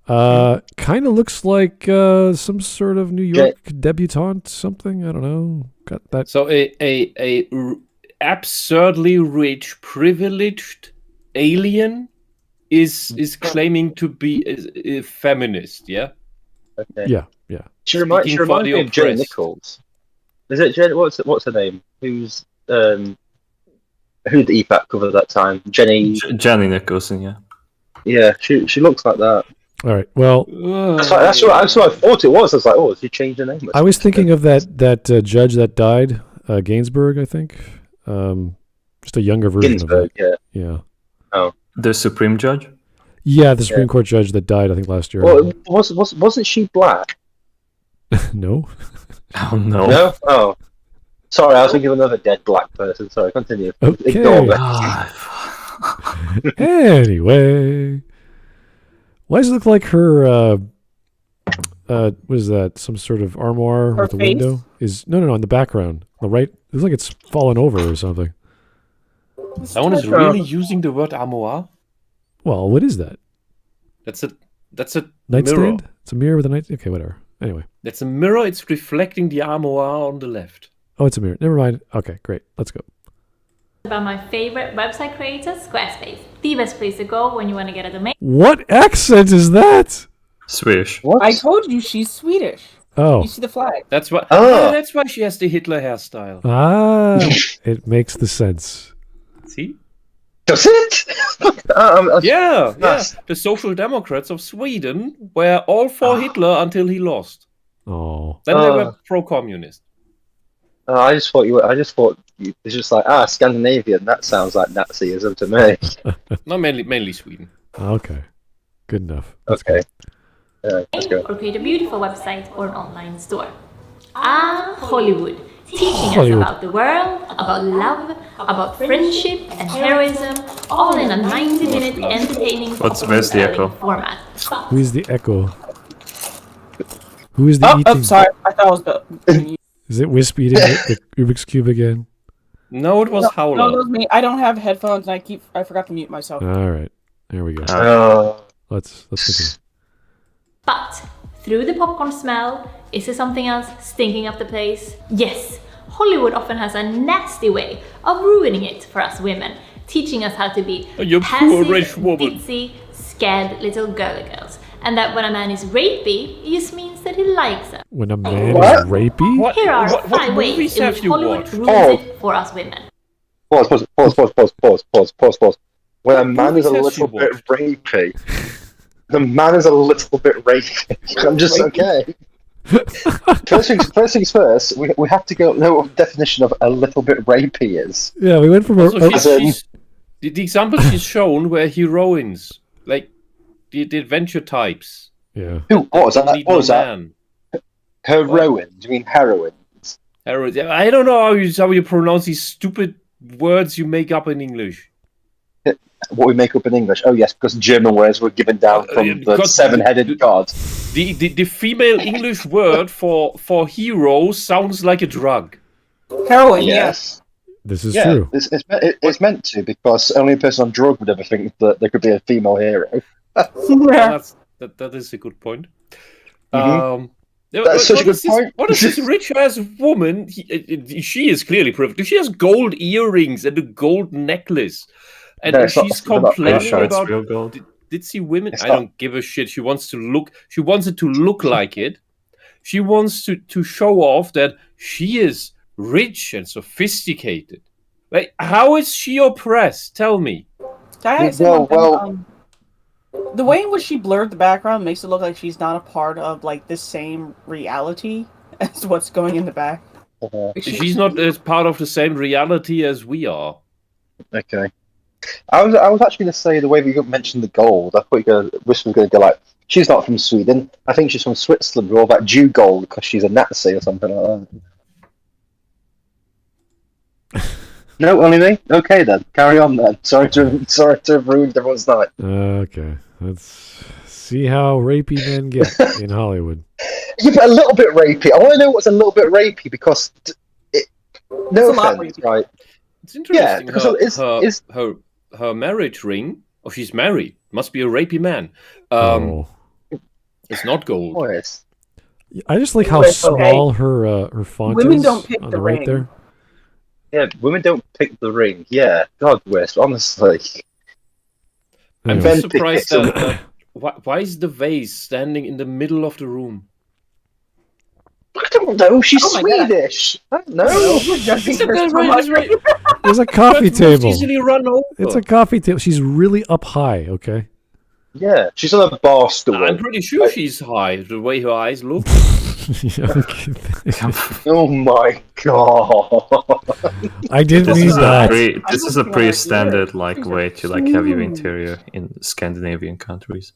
Kind of looks like some sort of New York debutante, something. I don't know. Got that. So a absurdly rich, privileged alien is claiming to be a feminist. Yeah. Okay. Yeah. She reminds me of Jane oppressed. Nichols. Is it Jen? What's her name? Who did the EPAC cover at that time? Jenny Nicholson, yeah. Yeah, she looks like that. All right. Well, That's what I thought it was. I was like, oh, has she changed her name? I was thinking of that judge that died, Gainsbourg, I think. Just a younger version Ginsburg, of it. Yeah. Oh, The Supreme Judge? Yeah, the Supreme Court judge that died, I think, last year. well, wasn't she black? No. Oh, no. No. Oh, sorry, I was thinking of another dead black person. Sorry, continue. Okay. Ignore me. Anyway. Why does it look like her, what is that? Some sort of armoire Her with a face? window? No, in the background. The right, it looks like it's fallen over or something. Someone is really using the word armoire. Well, what is that? That's a mirror. Nightstand? It's a mirror with a night. Okay, whatever. Anyway. That's a mirror. It's reflecting the armoire on the left. Oh, it's a mirror. Never mind. Okay, great. Let's go. About my favorite website creator, Squarespace. The best place to go when you want to get a domain. What accent is that? Swedish. What? I told you she's Swedish. Oh. You see the flag. That's why. Oh. That's why she has the Hitler hairstyle. It makes the sense. See? Does it? Yeah. Nice. The Social Democrats of Sweden were all for Hitler until he lost. Oh. Then they were pro-communist. I just thought it's just like Scandinavian. That sounds like Nazism to me. No, mainly Sweden. Okay. Good enough. Okay. Let's go. Or create a beautiful website or an online store. Hollywood. Teaching Hollywood. us about the world, about love, about friendship and heroism, all in a 90-minute entertaining Where's the echo? format. Who is the echo? Who is the eating? Oh, sorry. I thought it was the... Is it Whisp eating the Rubik's Cube again? No, it was Howler. No, it was me. I don't have headphones, and I forgot to mute myself. All right. There we go. Let's continue. But through the popcorn smell, is there something else stinking up the place? Yes, Hollywood often has a nasty way of ruining it for us women, teaching us how to be You passive, poor rich woman. ditzy, scared little girly girls. And that when a man is rapey, it just means that he likes them. When a man What? is rapey? What? Here are What 5 movies ways in have which you Hollywood watched? ruins it for us women. Pause. When a man is a movies has little she bit rapey, the man is a little bit rapey. I'm just okay. First things first. We have to know what the definition of a little bit rapey is. Yeah, we went from Also, the examples she's shown were heroines, like the adventure types. Yeah. What was that? Need What was no that? man. Heroine? Do you mean heroine? Heroines. I don't know how you pronounce these stupid words you make up in English. What we make up in English? Oh yes, because German words were given down from the because seven-headed god. The female English word for hero sounds like a drug. Heroin, Yes. This is Yeah, true. it's meant to, because only a person on drug would ever think that there could be a female hero. yeah. That is a good point. Mhm. That's such a good point. What is this rich-ass woman? She is clearly privileged. She has gold earrings and a gold necklace. And, No, and it's not- she's they're not complaining Sure, it's about... real gold. Did see women? It's I not- don't give a shit. She wants it to look like it. She wants to show off that she is rich and sophisticated. Like, how is she oppressed? Tell me. Can I say Well, one thing? The way in which she blurred the background makes it look like she's not a part of like the same reality as what's going in the back. She's not as part of the same reality as we are. Okay. I was actually going to say the way that you mentioned the gold. I thought Whisp was going to go like, she's not from Sweden. I think she's from Switzerland with all that Jew gold because she's a Nazi or something like that. No, only me. Okay then, carry on then. Sorry to have ruined everyone's night. Okay, let's see how rapey men get in Hollywood. Yeah, but a little bit rapey. I want to know what's a little bit rapey because no It's a lot offense, rapey. right? It's interesting. Yeah, because her marriage ring. Oh, she's married. Must be a rapey man. It's not gold. Oh, yes. I just like how Okay. small her font Women is don't pick on the the right ring. there. Yeah, women don't pick the ring. Yeah, God, Whisp, honestly. I'm Anyway. Ben surprised picked it. that. Why is the vase standing in the middle of the room? I don't know. She's Oh my God. Swedish. I don't know. We're judging her so much. There's a coffee That's most table. easily run over. It's a coffee table. She's really up high. Okay. Yeah, she's on a bar stool. I'm pretty sure she's high. The way her eyes look. Oh my God. I didn't This mean is that. this is a pretty standard way to have your interior in Scandinavian countries.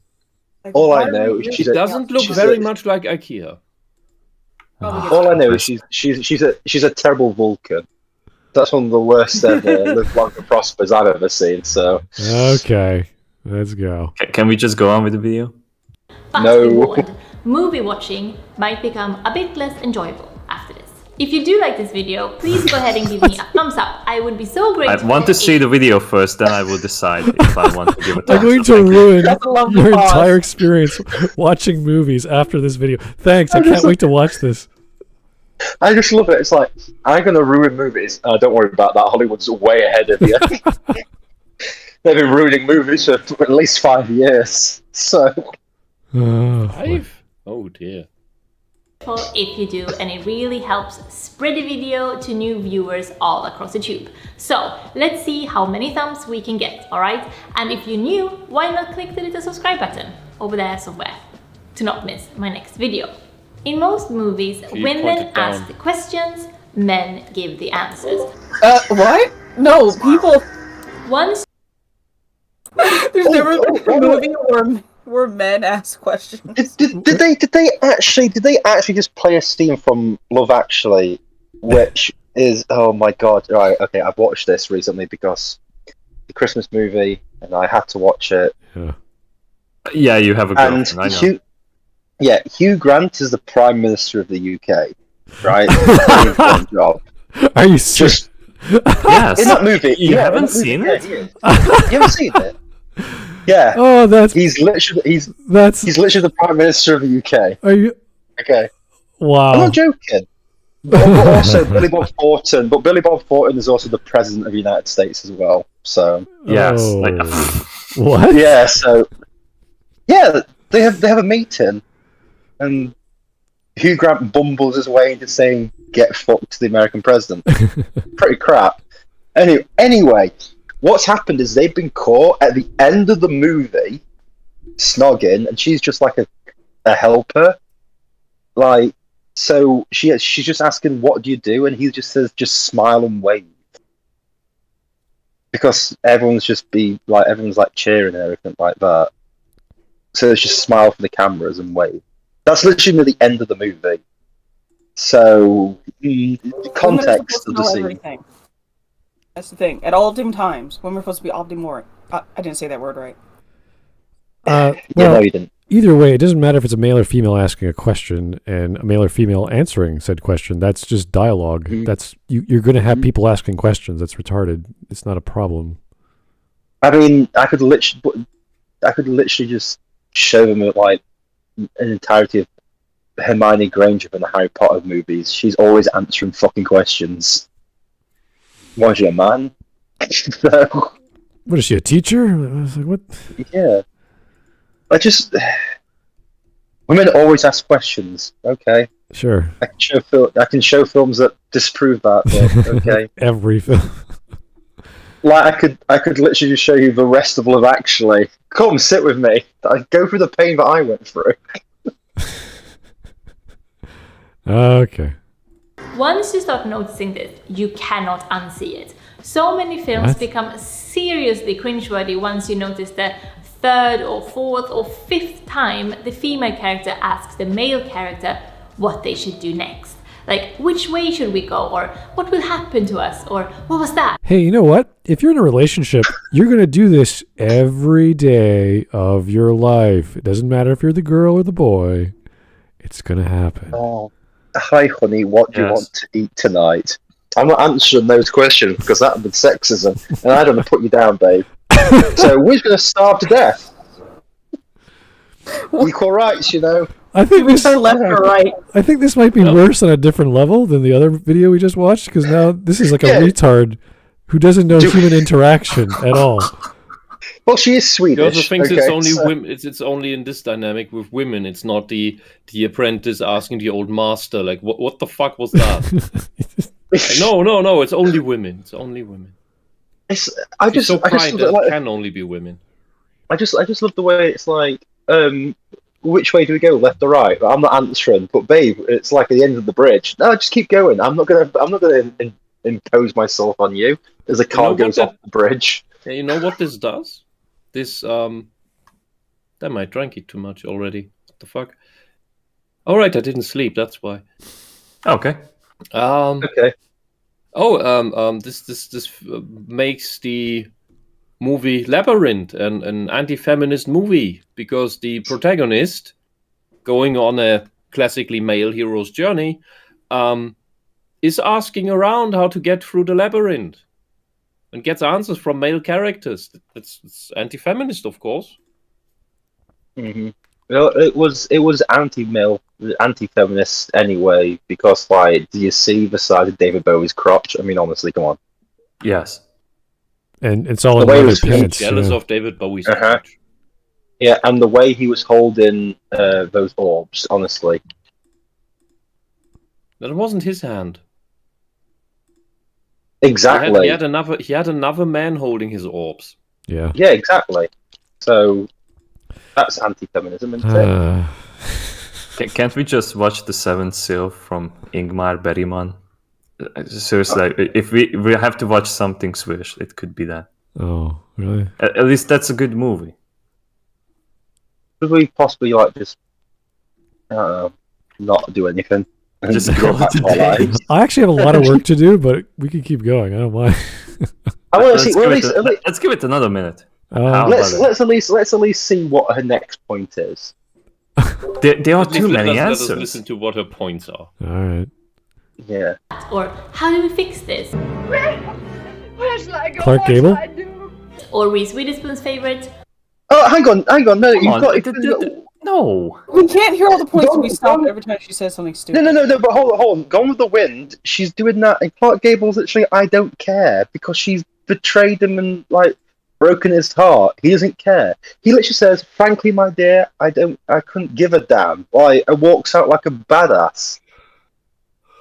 Like, All why I are know we is She she's doesn't look she's very a- much like IKEA. All I know is she's a terrible Vulcan. That's one of the worst ever live long and prospers I've ever seen. So Okay, let's go. Can we just go on with the video? But No. be warned, movie watching might become a bit less enjoyable after this. If you do like this video, please go ahead and give me a thumbs up. I would be so I grateful. want to see the video first, then I will decide if I want to give it. I'm going to ruin That's a lovely your pause. entire experience watching movies after this video. Thanks. I can't wait to watch this. I just love it. It's like, I'm going to ruin movies. Don't worry about that. Hollywood's way ahead of you. They've been ruining movies for at least 5 years. So, Oh, Oh dear. If you do, and it really helps spread the video to new viewers all across the tube. So let's see how many thumbs we can get, alright? And if you're new, why not click the little subscribe button over there somewhere to not miss my next video. In most movies, you women point it down? ask the questions, men give the answers. What? No, people. Once There's never been a movie where men ask questions. did they actually just play a scene from Love Actually, which is, oh my God, right, okay, I've watched this recently because the Christmas movie, and I had to watch it. Yeah, you have a And girlfriend, I know. Hugh Grant is the Prime Minister of the UK, right? Doing one job. are you serious? Just Yes. in that movie. You yeah, haven't in that movie, seen yeah, it? he is. You haven't seen it? Yeah. Oh, He's literally he's that's. literally the Prime Minister of the UK. Are you? Okay. I'm Wow. not joking. But also Billy Bob Thornton, but Billy Bob Thornton is also the President of the United States as well. So Yes. Oh. Like, What? yeah, they have a meeting, and Hugh Grant bumbles his way into saying "get fucked" to the American president. Pretty crap. Anyway, what's happened is they've been caught at the end of the movie snogging, and she's just like a helper. Like, so she's just asking, "What do you do?" And he just says, "Just smile and wave," because everyone's cheering and everything like that. So it's just smile for the cameras and wave. That's literally near the end of the movie. So the context of the scene. Everything. That's the thing. At all different times, women are supposed to be omnimorphic. I didn't say that word right. Yeah, Well, no, you didn't. either way, it doesn't matter if it's a male or female asking a question and a male or female answering said question. That's just dialogue. Mhm. That's you're going to have people asking questions. That's retarded. It's not a problem. I mean, I could literally just show them like an entirety of Hermione Granger from the Harry Potter movies. She's always answering fucking questions. Was she a man? What is she, a teacher? I was like, what? Yeah. Women always ask questions. Okay. Sure. I can show films that disprove that. But okay. Every film. Like I could literally just show you the rest of Love Actually. Come sit with me. I go through the pain that I went through. Okay. Once you start noticing this, you cannot unsee it. So many films What? become seriously cringeworthy once you notice the third or fourth or fifth time the female character asks the male character what they should do next. Like, which way should we go? Or what will happen to us? Or what was that? Hey, you know what? If you're in a relationship, you're going to do this every day of your life. It doesn't matter if you're the girl or the boy. It's going to happen. Oh, hi, honey. What do you want to eat tonight? I'm not answering those questions because that would be sexism, and I don't want to put you down, babe. So we're going to starve to death. Equal rights, you know. I think this left or right. I think this might be worse on a different level than the other video we just watched, because now this is like a retard who doesn't know human interaction at all. Well, she is Swedish. He also thinks okay, it's only so- women. It's only in this dynamic with women. It's not the apprentice asking the old master, like, what the fuck was that? No. It's only women. It's only women. I just so pride love that it, like, it can only be women. I just love the way it's like, which way do we go, left or right? I'm not answering, but babe, it's like at the end of the bridge. No, just keep going. I'm not gonna impose myself on you as a car goes off the bridge. Yeah, you know what this does? This damn, I drank it too much already. What the fuck? All right, I didn't sleep. That's why. Okay. Okay. This makes the movie Labyrinth an anti-feminist movie, because the protagonist, going on a classically male hero's journey, is asking around how to get through the labyrinth and gets answers from male characters. It's anti-feminist, of course. Mm-hmm. Well, it was anti-male, anti-feminist anyway, because like, do you see the side of David Bowie's crotch? I mean, honestly, come on. Yes. And it's all The in way it leather was pants. Jealous Yeah. of David Bowie's Uh-huh. crotch. Yeah, and the way he was holding those orbs, honestly. That wasn't his hand. Exactly. He had another man holding his orbs. Yeah. Yeah, exactly. So that's anti-feminism, isn't it? Can't we just watch The Seventh Seal from Ingmar Bergman? Seriously, if we have to watch something Swedish, it could be that. Oh, really? At least that's a good movie. Could we possibly like just not do anything? And Just go call back it to our a day. lives? I actually have a lot of work to do, but we can keep going. I don't mind. I want to Let's see. give Well, let's give it another minute. Oh. let's at least see what her next point is. There are too many Let us answers. listen to what her points are. All right. Yeah. Or how do we fix this? Where shall I go? Clark What Gable? shall I do? Or Reese Witherspoon's favorite? Oh, hang on. No, Come you've on. got. No. We can't hear all the points Don't- when we stop don't- every time she says something stupid. No, but hold on. Gone with the Wind, she's doing that, and Clark Gable's literally, I don't care, because she's betrayed him and, like, broken his heart. He doesn't care. He literally says, frankly, my dear, I couldn't give a damn. Like, and walks out like a badass.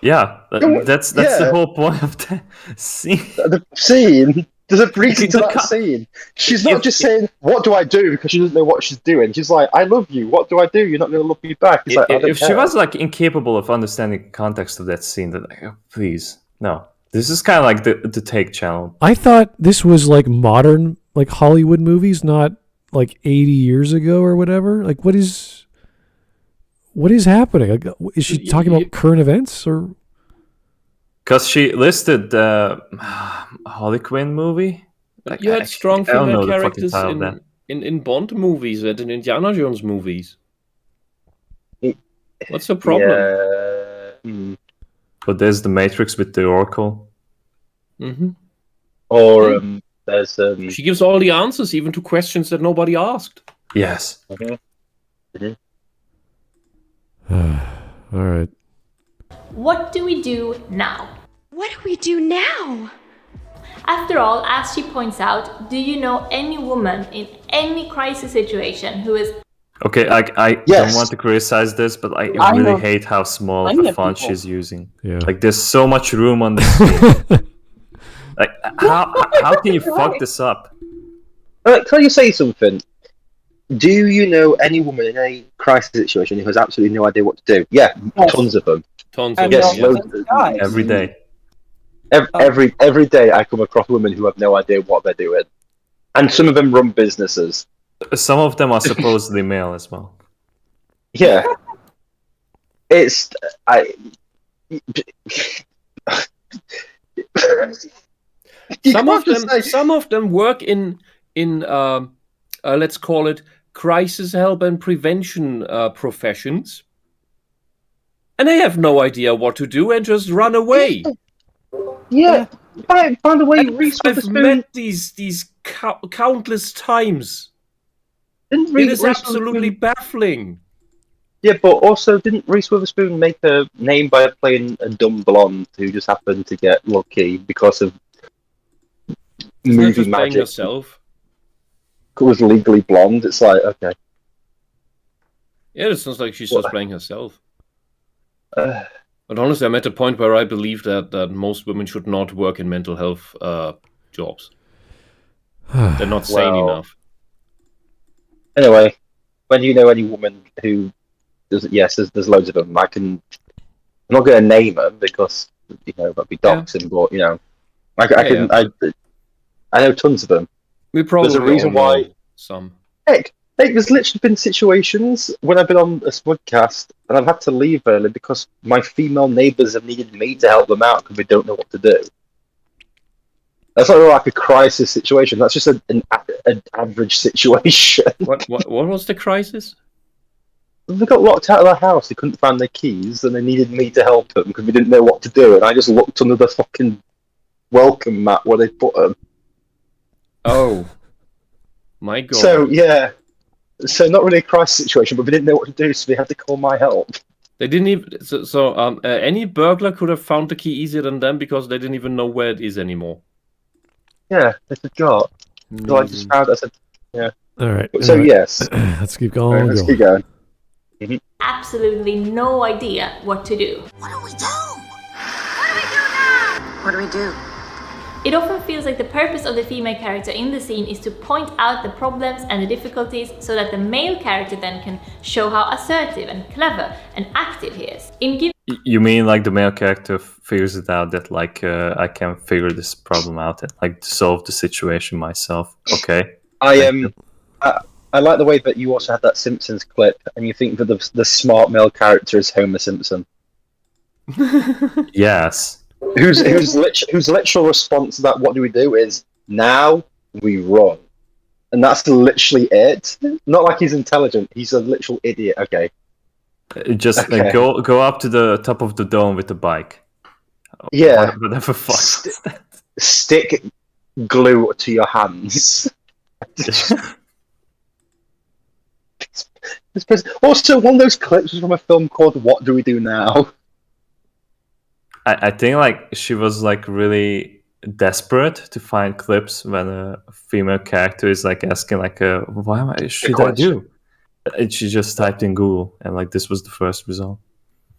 Yeah, that's Yeah. the whole point of the scene. The scene, there's a reason to The that co- scene. She's not just saying, what do I do, because she doesn't know what she's doing. She's like, I love you, what do I do? You're not going to love me back. He's like, I don't If she care. was like incapable of understanding the context of that scene, then like, oh, please, no. This is kind of like the Take channel. I thought this was like modern, like Hollywood movies, not like 80 years ago or whatever. Like, what is happening? Like, is she talking about current events or? Because she listed the Harley Quinn movie. Like, You had strong I don't know female the fucking characters title of that. in Bond movies and in Indiana Jones movies. What's the problem? Yeah. But there's the Matrix with the Oracle. Hmm. Or there's She gives all the answers, even to questions that nobody asked. Yes. All right. What do we do now? What do we do now? After all, as she points out, do you know any woman in any crisis situation who is... Okay, I don't want to criticize this, but I really hate how small of a font she's using. Yeah. Like, there's so much room on the screen. Like, how can you fuck this up? Can I just say something? Do you know any woman in a crisis situation who has absolutely no idea what to do? Yeah, tons of them. Tons of Yes, them. loads- Every day. Every day I come across women who have no idea what they're doing. And some of them run businesses. Some of them are supposedly male as well. Yeah. It's... Some of them work in let's call it crisis help and prevention professions, and they have no idea what to do and just run away. Yeah, by the way, Reese I've Witherspoon... met these countless times. Didn't It is Reese absolutely Witherspoon... baffling. Yeah, but also, didn't Reese Witherspoon make a name by playing a dumb blonde who just happened to get lucky because of She's not movie just playing magic? herself. Was legally blonde. It's like, okay. Yeah, it sounds like she's just playing herself. Uh, But honestly, I'm at a point where I believe that most women should not work in mental health jobs. They're not sane Well, enough. Anyway, when you know any woman who does, yes, there's loads of them. I'm not going to name them because that'd be doxing. But I know tons of them. We probably There's a reason all know why. some. Heck, there's literally been situations when I've been on a Smudcast and I've had to leave early because my female neighbours have needed me to help them out because they don't know what to do. That's not like a crisis situation. That's just an average situation. What was the crisis? They got locked out of their house. They couldn't find their keys, and they needed me to help them because we didn't know what to do. And I just looked under the fucking welcome mat where they put them. Oh, my God! So not really a crisis situation, but we didn't know what to do, so they had to call my help. They didn't even. So any burglar could have found the key easier than them because they didn't even know where it is anymore. Yeah, they forgot. So I just found. I said, yeah. All right. So yes, let's keep going. let's keep going. Absolutely no idea what to do. What do we do? What do we do now? What do we do? It often feels like the purpose of the female character in the scene is to point out the problems and the difficulties so that the male character then can show how assertive and clever and active he is. You mean like the male character figures it out that like I can figure this problem out and like solve the situation myself? Okay. I like the way that you also had that Simpsons clip, and you think that the smart male character is Homer Simpson. Yes. Whose literal response to that? What do we do? Is now we run, and that's literally it. Not like he's intelligent; he's a literal idiot. Okay. Just like, go up to the top of the dome with the bike. Yeah. Whatever fuck. Stick glue to your hands. Also, one of those clips was from a film called "What Do We Do Now?" I think like she was like really desperate to find clips when a female character is like asking like what should I do? And she just typed in Google and like this was the first result.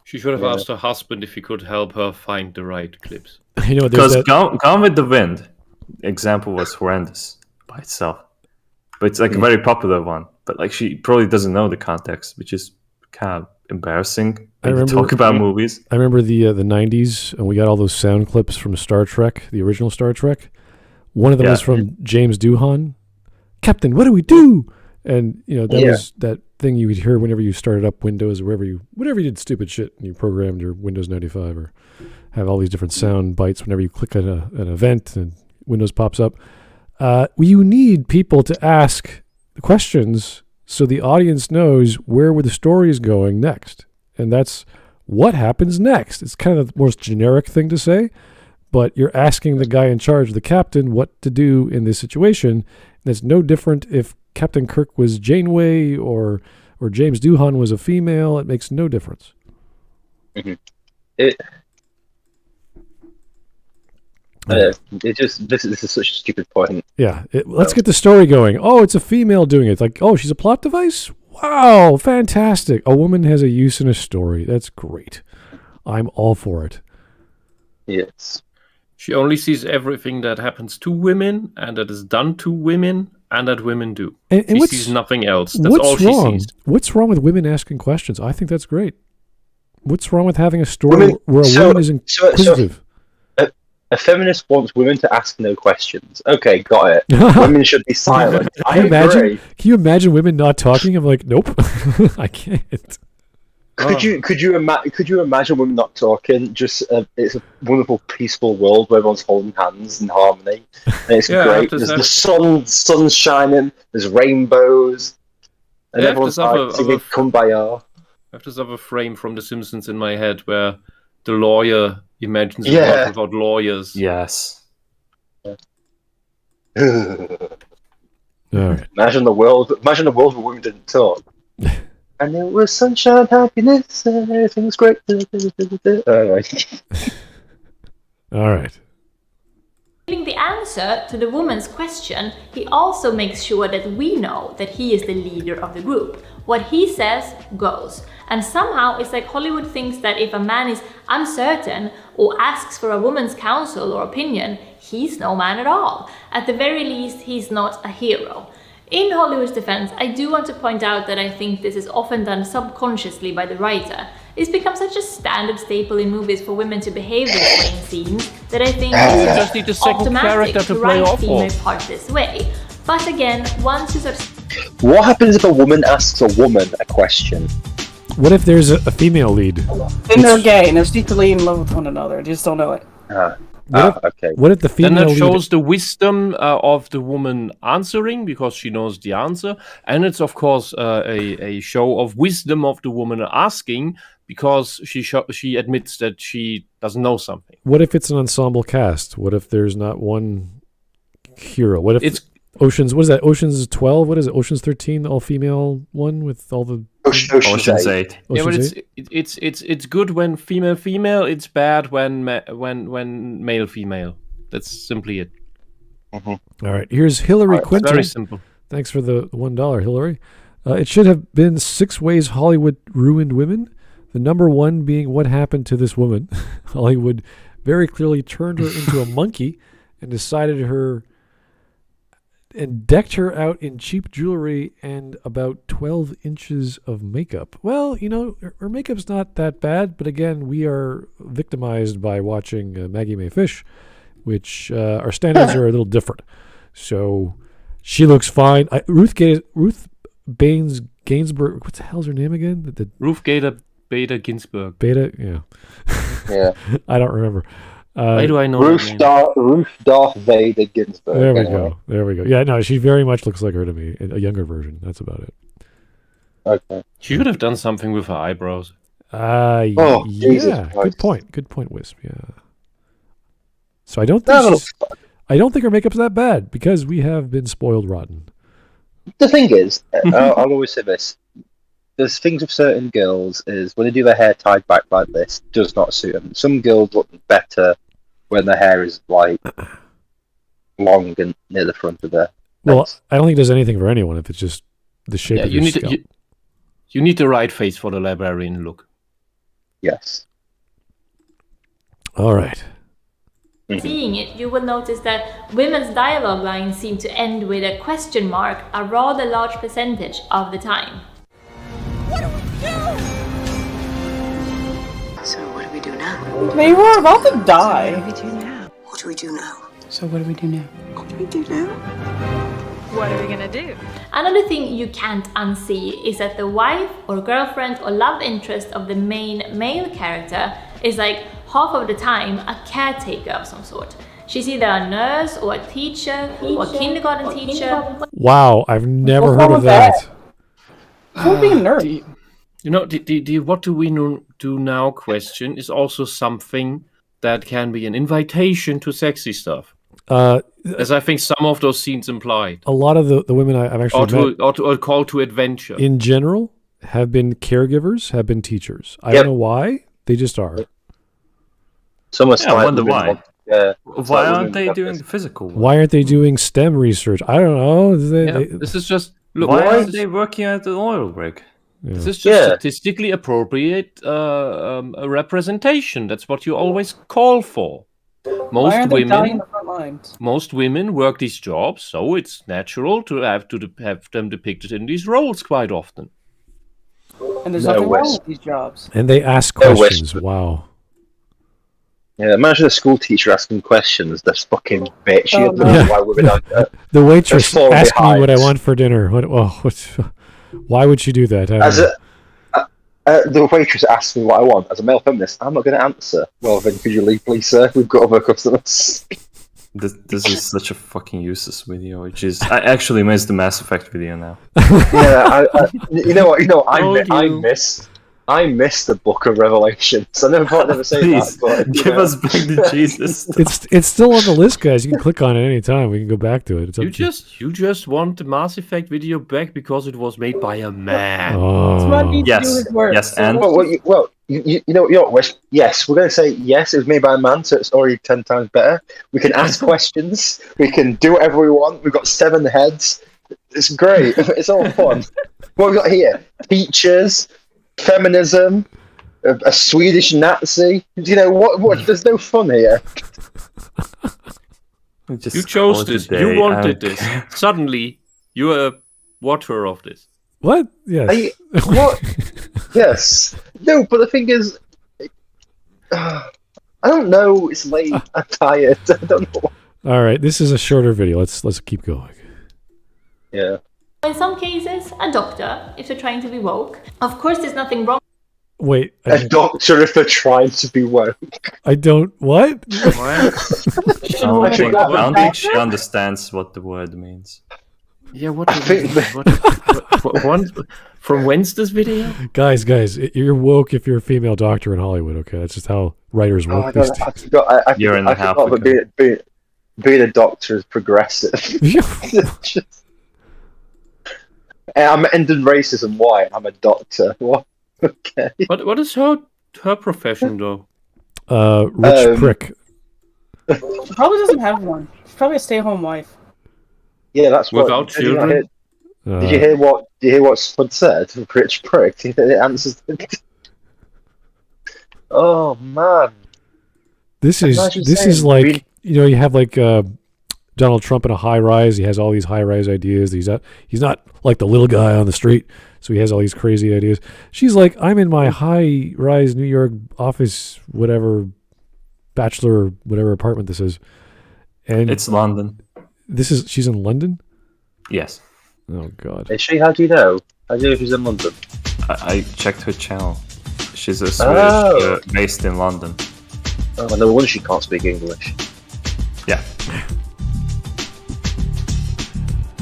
She should have asked her husband if he could help her find the right clips. Because Gone with the Wind example was horrendous by itself, but it's like a very popular one. But like she probably doesn't know the context, which is kind of embarrassing when you talk about movies. I remember the 90s, and we got all those sound clips from Star Trek, the original Star Trek. One of them was from James Doohan. Captain, what do we do? And that was that thing you would hear whenever you started up Windows or whenever you did stupid shit and you programmed your Windows 95 or have all these different sound bites whenever you click on an event and Windows pops up. You need people to ask the questions so the audience knows where the story is going next. And that's what happens next. It's kind of the most generic thing to say, but you're asking the guy in charge, the captain, what to do in this situation. And it's no different if Captain Kirk was Janeway or James Doohan was a female. It makes no difference. It just this is such a stupid point. Yeah, let's get the story going. Oh, it's a female doing it. It's like, oh, she's a plot device? Wow, fantastic. A woman has a use in a story. That's great. I'm all for it. Yes. She only sees everything that happens to women and that is done to women and that women do. And she sees nothing else. That's all she sees. What's wrong with women asking questions? I think that's great. What's wrong with having a story where a woman is inquisitive? A feminist wants women to ask no questions. Okay, got it. Women should be silent. I agree. Can you imagine women not talking? I'm like, nope, I can't. Could you imagine women not talking? Just it's a wonderful, peaceful world where everyone's holding hands in harmony. And it's great. There's the sun's shining. There's rainbows, and everyone's like singing "Kumbaya." I have this other frame from The Simpsons in my head where the lawyer imagines a world without lawyers. Yes. All right. Imagine the world where women didn't talk. And it was sunshine, happiness, and everything was great. All right. Giving the answer to the woman's question, he also makes sure that we know that he is the leader of the group. What he says goes. And somehow it's like Hollywood thinks that if a man is uncertain or asks for a woman's counsel or opinion, he's no man at all. At the very least, he's not a hero. In Hollywood's defense, I do want to point out that I think this is often done subconsciously by the writer. It's become such a standard staple in movies for women to behave this way in scenes that I think it's automatic to write female part this way. But again, once you sort of... What happens if a woman asks a woman a question? What if there's a female lead? Then they're gay and they're secretly in love with one another. They just don't know it. Okay. What if the female then that shows the wisdom of the woman answering because she knows the answer, and it's of course a show of wisdom of the woman asking because she admits that she doesn't know something. What if it's an ensemble cast? What if there's not one hero? What if it's Ocean's? What is that? Ocean's 12? What is it? Ocean's 13? The all-female one with all the Ocean's 8. Yeah, but it's good when female. It's bad when male. That's simply it. All right, here's Hillary Quinton. Very simple. Thanks for the $1, Hillary. It should have been 6 ways Hollywood ruined women. The number one being what happened to this woman. Hollywood very clearly turned her into a monkey and decked her out in cheap jewelry and about 12 inches of makeup. Well, her makeup's not that bad, but again, we are victimized by watching Maggie Mae Fish, which our standards are a little different. So she looks fine. Ruth Baines Gainsbourg. What the hell's her name again? Ruth Bader Ginsburg. Yeah. I don't remember. Why do I know Ruth Darth Vader Ginsburg. There we go. Yeah, no, she very much looks like her to me. A younger version. That's about it. Okay. She could have done something with her eyebrows. Yeah. Good point, Wisp. Yeah. So I don't think her makeup's that bad because we have been spoiled rotten. The thing is, I'll always say this. There's things with certain girls is when they do their hair tied back like this, does not suit them. Some girls look better when their hair is like long and near the front of their heads. Well, I don't think it does anything for anyone if it's just the shape of your scalp. You need the right face for the librarian look. Yes. All right. Seeing it, you will notice that women's dialogue lines seem to end with a question mark a rather large percentage of the time. What do we do? So what do we do now? They were about to die. What do we do now? What do we do now? So what do we do now? What do we do now? What are we gonna do? Another thing you can't unsee is that the wife or girlfriend or love interest of the main male character is like half of the time a caretaker of some sort. She's either a nurse or a teacher or a kindergarten teacher. Wow, I've never heard of that. Who's being a nerd? The what do we do now question is also something that can be an invitation to sexy stuff. As I think some of those scenes implied. A lot of the women I've actually met... Or call to adventure. In general, have been caregivers, have been teachers. I don't know why. They just are. Someone's I wonder why. Why like aren't they doing the physical work? Why aren't they doing STEM research? I don't know. This is just look. Why aren't they working at an oil rig? This is just statistically appropriate representation. That's what you always call for. Most women work these jobs, so it's natural to have them depicted in these roles quite often. And there's nothing wrong with these jobs. And they ask questions. Wow. Yeah, imagine a school teacher asking questions. That's fucking bitch. Why women are, the waitress asking me what I want for dinner. Why would she do that? The waitress asked me what I want. As a male feminist, I'm not going to answer. Well, then could you leave, please, sir? We've got other customers. This is such a fucking useless video. Which is I actually missed the Mass Effect video now. Yeah, you know what? I missed the Book of Revelations. I never say that. But, give us back to Jesus. It's still on the list, guys. You can click on it anytime. We can go back to it. You just want the Mass Effect video back because it was made by a man. Yes, and you know what, Whisp? Yes, we're going to say yes. It was made by a man, so it's already 10 times better. We can ask questions. We can do whatever we want. We've got 7 heads. It's great. It's all fun. What we got here? Teachers. Feminism, a Swedish Nazi. You know what? There's no fun here. You chose this. You wanted this. Suddenly, you're a watcher of this. What? Yes. What? Yes. No, but the thing is, I don't know. It's late. I'm tired. I don't know. All right, this is a shorter video. Let's keep going. Yeah. In some cases, a doctor, if they're trying to be woke. Of course, there's nothing wrong. Wait. A doctor if they're trying to be woke. I don't... What? I don't think she understands what the word means. Yeah, what from when's this video? Guys, you're woke if you're a female doctor in Hollywood, okay? That's just how writers work. You're in the house. Being a doctor is progressive. I'm ending racism. Why? I'm a doctor. What? Okay. What is her profession though? Rich prick. She probably doesn't have one. She's probably a stay-at-home wife. Yeah, that's what. Without children. Did you hear what Spud said? Rich prick. It answers. Oh man. This is like you have like Donald Trump in a high rise. He has all these high rise ideas. He's not like the little guy on the street, so he has all these crazy ideas. She's like, I'm in my high rise New York office, whatever, bachelor, whatever apartment this is, and it's London. She's in London. Yes. Oh God. Is she? How do you know? How do you know she's in London? I checked her channel. She's a Swedish based in London. Oh, no wonder she can't speak English. Yeah.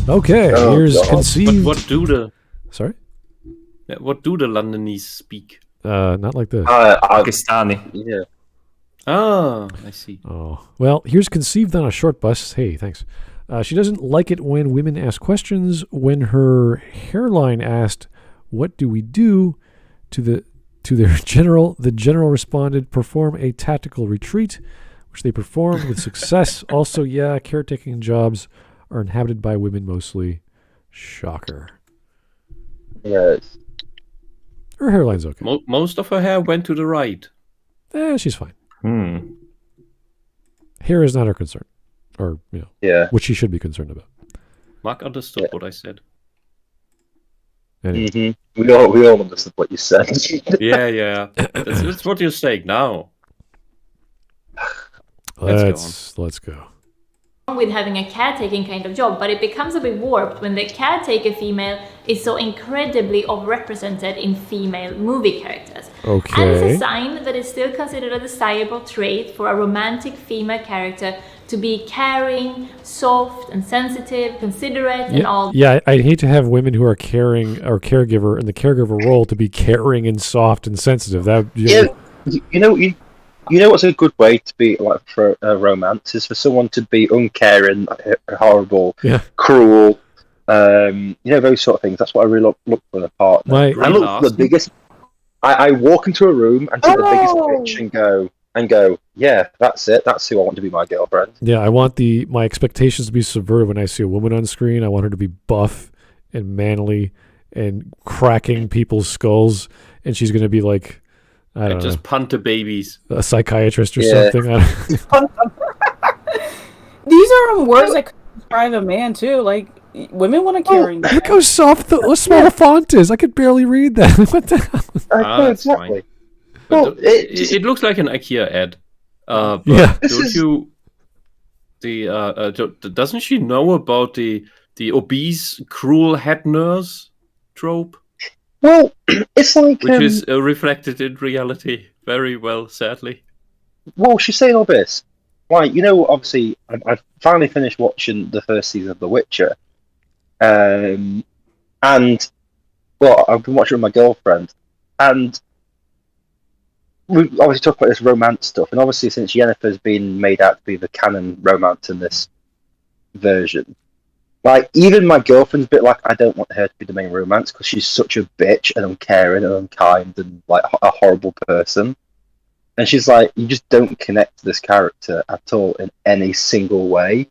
Okay, here's conceived. What do the? Sorry. Yeah, what do the Londonese speak? Not like this. Pakistani. Yeah. Ah, I see. Oh well, here's conceived on a short bus. Hey, thanks. She doesn't like it when women ask questions. When her hairline asked, "What do we do?" to their general, the general responded, "Perform a tactical retreat," which they performed with success. Also, yeah, caretaking jobs are inhabited by women mostly. Shocker. Yes. Her hairline's okay. Most of her hair went to the right. She's fine. Hair is not her concern. Or, what she should be concerned about. Mark understood what I said. Anyway. We all understood what you said. Yeah. That's what you're saying now. Let's go. With having a caretaking kind of job, but it becomes a bit warped when the caretaker female is so incredibly overrepresented in female movie characters. Okay. And it's a sign that it's still considered a desirable trait for a romantic female character to be caring, soft and sensitive, considerate, and all. Yeah, I'd hate to have women who are caring or caregiver in the caregiver role to be caring and soft and sensitive. You know what's a good way to be like for a romance is for someone to be uncaring, horrible, cruel, those sort of things. That's what I really look for in a partner. My the biggest I walk into a room and see the biggest Oh! bitch and go, yeah, that's it. That's who I want to be my girlfriend. Yeah, I want my expectations to be subverted when I see a woman on screen. I want her to be buff and manly and cracking people's skulls, and she's going to be like, I don't know, just punt the babies. a psychiatrist or something. These are words that could describe a man too. Like women want to carry. Look how soft, how small the font is. I could barely read that. What the hell? Exactly. Well, it looks like an IKEA ad. But Yeah. doesn't she know about the obese, cruel head nurse trope? Well, it's like which is reflected in reality very well, sadly. Well, she's saying all this. Like, obviously, I've finally finished watching the first season of The Witcher. And, well, I've been watching it with my girlfriend. And we obviously talk about this romance stuff. And obviously, since Yennefer's been made out to be the canon romance in this version, like, even my girlfriend's a bit like, I don't want her to be the main romance because she's such a bitch and uncaring and unkind and, like, a horrible person. And she's like, you just don't connect to this character at all in any single way.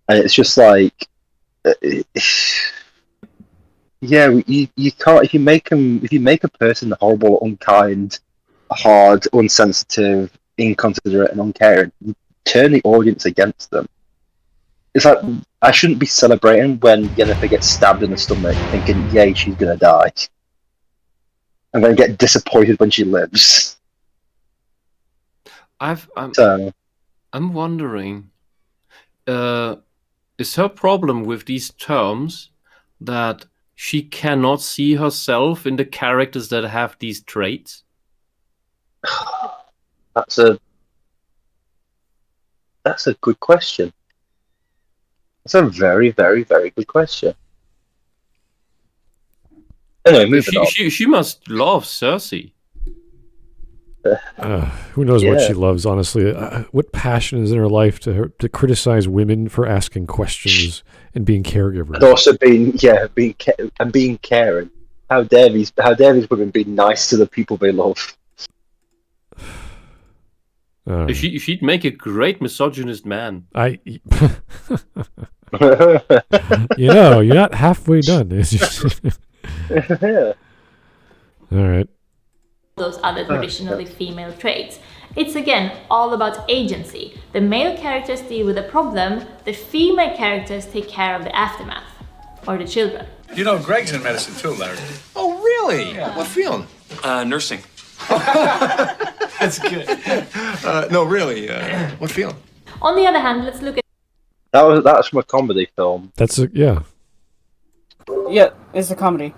And it's just like, yeah, you can't, if you make a person horrible, unkind, hard, unsensitive, inconsiderate, and uncaring, you turn the audience against them. It's like, I shouldn't be celebrating when Yennefer gets stabbed in the stomach thinking, yay, she's gonna die. And then get disappointed when she lives. I'm wondering, is her problem with these terms that she cannot see herself in the characters that have these traits? That's a good question. That's a very, very, very good question. Anyway, moving on. She must love Cersei. Who knows what she loves, honestly. What passion is in her life to criticize women for asking questions and being caregivers? And also being caring. How dare these women be nice to the people they love? She'd make a great misogynist man. You're not halfway done. It's just Yeah. All right. Those other traditionally female traits. It's again all about agency. The male characters deal with the problem, the female characters take care of the aftermath, or the children. You know, Greg's in medicine too, Larry. Oh, really? Yeah. What field? Nursing. That's good. No, really, what field? On the other hand, let's look at That's from a comedy film. Yeah. Yeah, it's a comedy.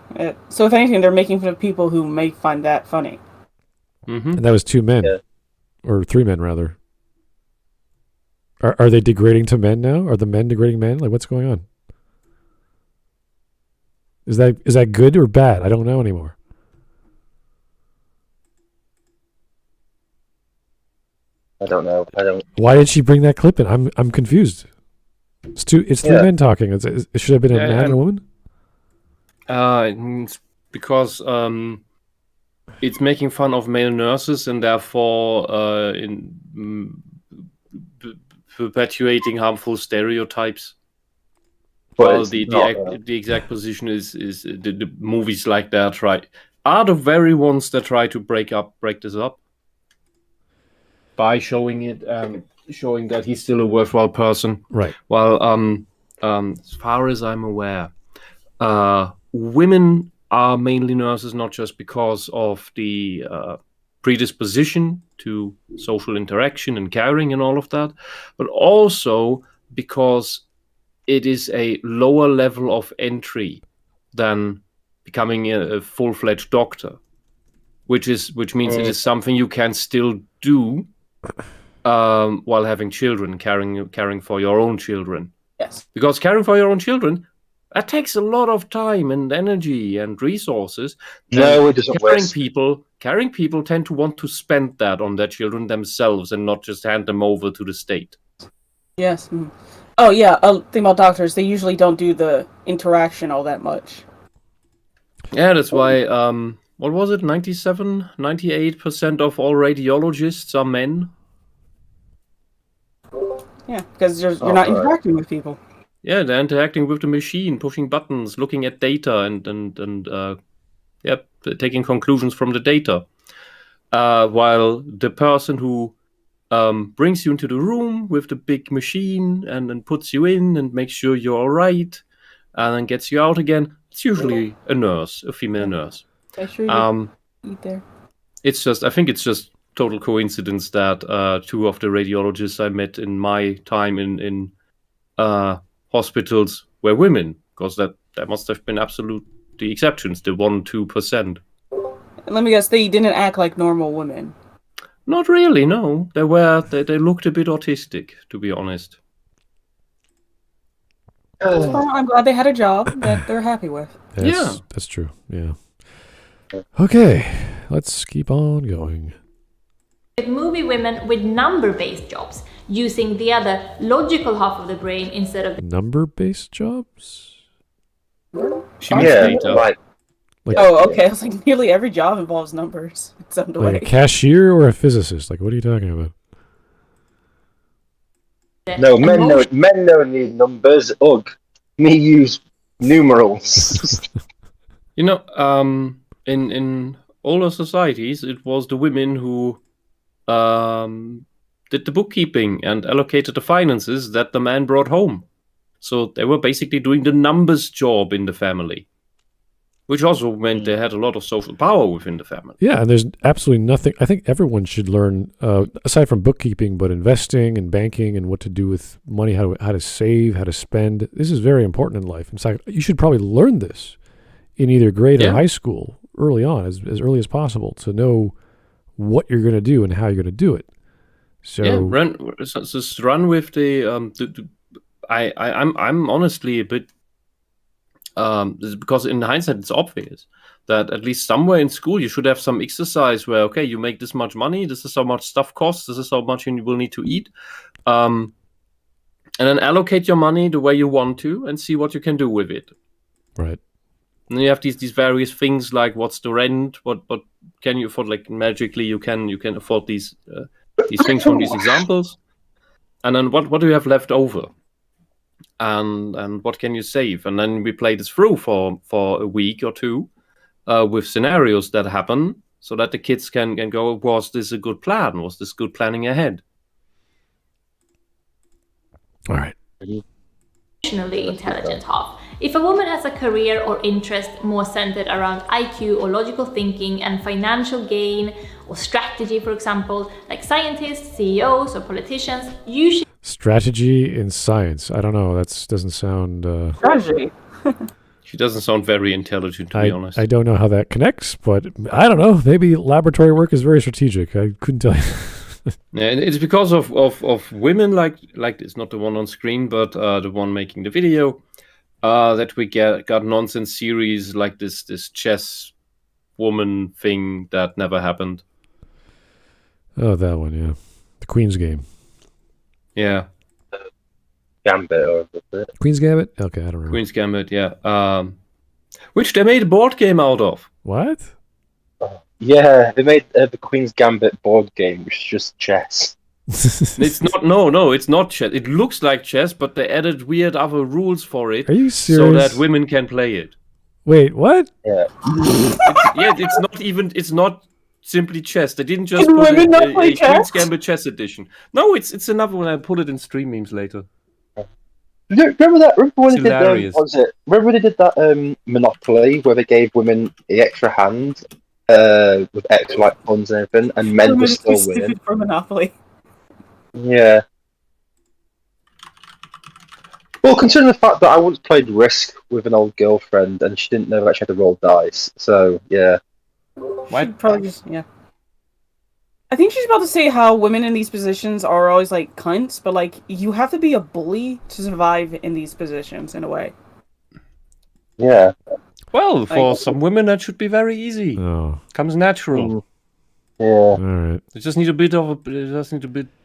So if anything, they're making fun of people who may find that funny. And that was 2 men. Yeah. Or 3 men, rather. Are they degrading to men now? Are the men degrading men? Like, what's going on? Is that good or bad? I don't know anymore. I don't know. Why did she bring that clip in? I'm confused. It's 3 men talking. It should have been a man and a woman? It's because it's making fun of male nurses and therefore perpetuating harmful stereotypes. Well, the exact position is the movies like that are the very ones that try to break this up by showing that he's still a worthwhile person. Right. Well, as far as I'm aware, women are mainly nurses not just because of the predisposition to social interaction and caring and all of that, but also because it is a lower level of entry than becoming a full-fledged doctor, which means it is something you can still do while having children, caring for your own children. Yes. Because caring for your own children, that takes a lot of time and energy and resources. No, it doesn't. Caring people tend to want to spend that on their children themselves and not just hand them over to the state. Yes. Oh, yeah. Thing about doctors, they usually don't do the interaction all that much. Yeah, that's why what was it? 98% of all radiologists are men. Yeah, because you're not interacting with people. Yeah, they're interacting with the machine, pushing buttons, looking at data, and taking conclusions from the data. While the person who brings you into the room with the big machine and then puts you in and makes sure you're all right, and then gets you out again, it's usually a nurse, a female nurse. Make sure you eat there. I think it's just total coincidence that 2 of the radiologists I met in my time in hospitals were women, because that must have been absolute the exceptions, the 1-2%. Let me guess, they didn't act like normal women. Not really, no. They looked a bit autistic, to be honest. I'm glad they had a job that they're happy with. That's true. Yeah. Okay, let's keep on going. Movie women with number-based jobs, using the other logical half of the brain instead of the number-based jobs. She means data. Like, okay. I was like, nearly every job involves numbers in some way. Like a cashier or a physicist? Like, what are you talking about? No, men don't need numbers. Ugh, me use numerals. In older societies, it was the women who did the bookkeeping and allocated the finances that the man brought home. So they were basically doing the numbers job in the family, which also meant they had a lot of social power within the family. Yeah, and there's absolutely nothing. I think everyone should learn, aside from bookkeeping, but investing and banking and what to do with money, how to save, how to spend. This is very important in life. In fact, you should probably learn this in either grade or high school early on, as early as possible, to know what you're going to do and how you're going to do it. So just run with the I'm honestly a bit because in hindsight it's obvious that at least somewhere in school you should have some exercise where, okay, you make this much money, this is how much stuff costs, this is how much you will need to eat, and then allocate your money the way you want to and see what you can do with it. Right. And then you have these various things like what's the rent, what can you afford, like magically you can afford these things from these examples, and then what do you have left over, and what can you save, and then we play this through for a week or two with scenarios that happen, so that the kids can go, was this a good plan? Was this good planning ahead? All right. Emotionally intelligent half. If a woman has a career or interest more centered around IQ or logical thinking and financial gain or strategy, for example, like scientists, CEOs, or politicians, usually strategy in science. I don't know. That doesn't sound. Strategy. She doesn't sound very intelligent, to be honest. I don't know how that connects, but I don't know. Maybe laboratory work is very strategic. I couldn't tell you. Yeah, and it's because of women like this, not the one on screen, but the one making the video, that we got nonsense series like this chess woman thing that never happened. Oh, that one, yeah. The Queen's Game. Yeah. Gambit or Queen's Gambit? Okay, I don't remember. Queen's Gambit, yeah. Which they made a board game out of. What? Yeah, they made the Queen's Gambit board game, which is just chess. It's not. No, it's not chess. It looks like chess, but they added weird other rules for it. Are you serious? So that women can play it. Wait, what? Yeah. It's not even. It's not simply chess. They didn't just Can put women not play a chess? Queen's Gambit chess edition. No, it's another one. I put it in stream memes later. Remember that? Remember when It's they did hilarious. what was it? Remember when they did that Monopoly where they gave women the extra hand with extra like funds and everything, and men were still winning. For Monopoly. Yeah. Well, considering the fact that I once played Risk with an old girlfriend and she didn't know that she had to roll dice, so yeah. She'd probably just, yeah. I think she's about to say how women in these positions are always like cunts, but like you have to be a bully to survive in these positions in a way. Yeah. Well, for some women that should be very easy. Oh. Comes natural. Yeah. All right. It just need a bit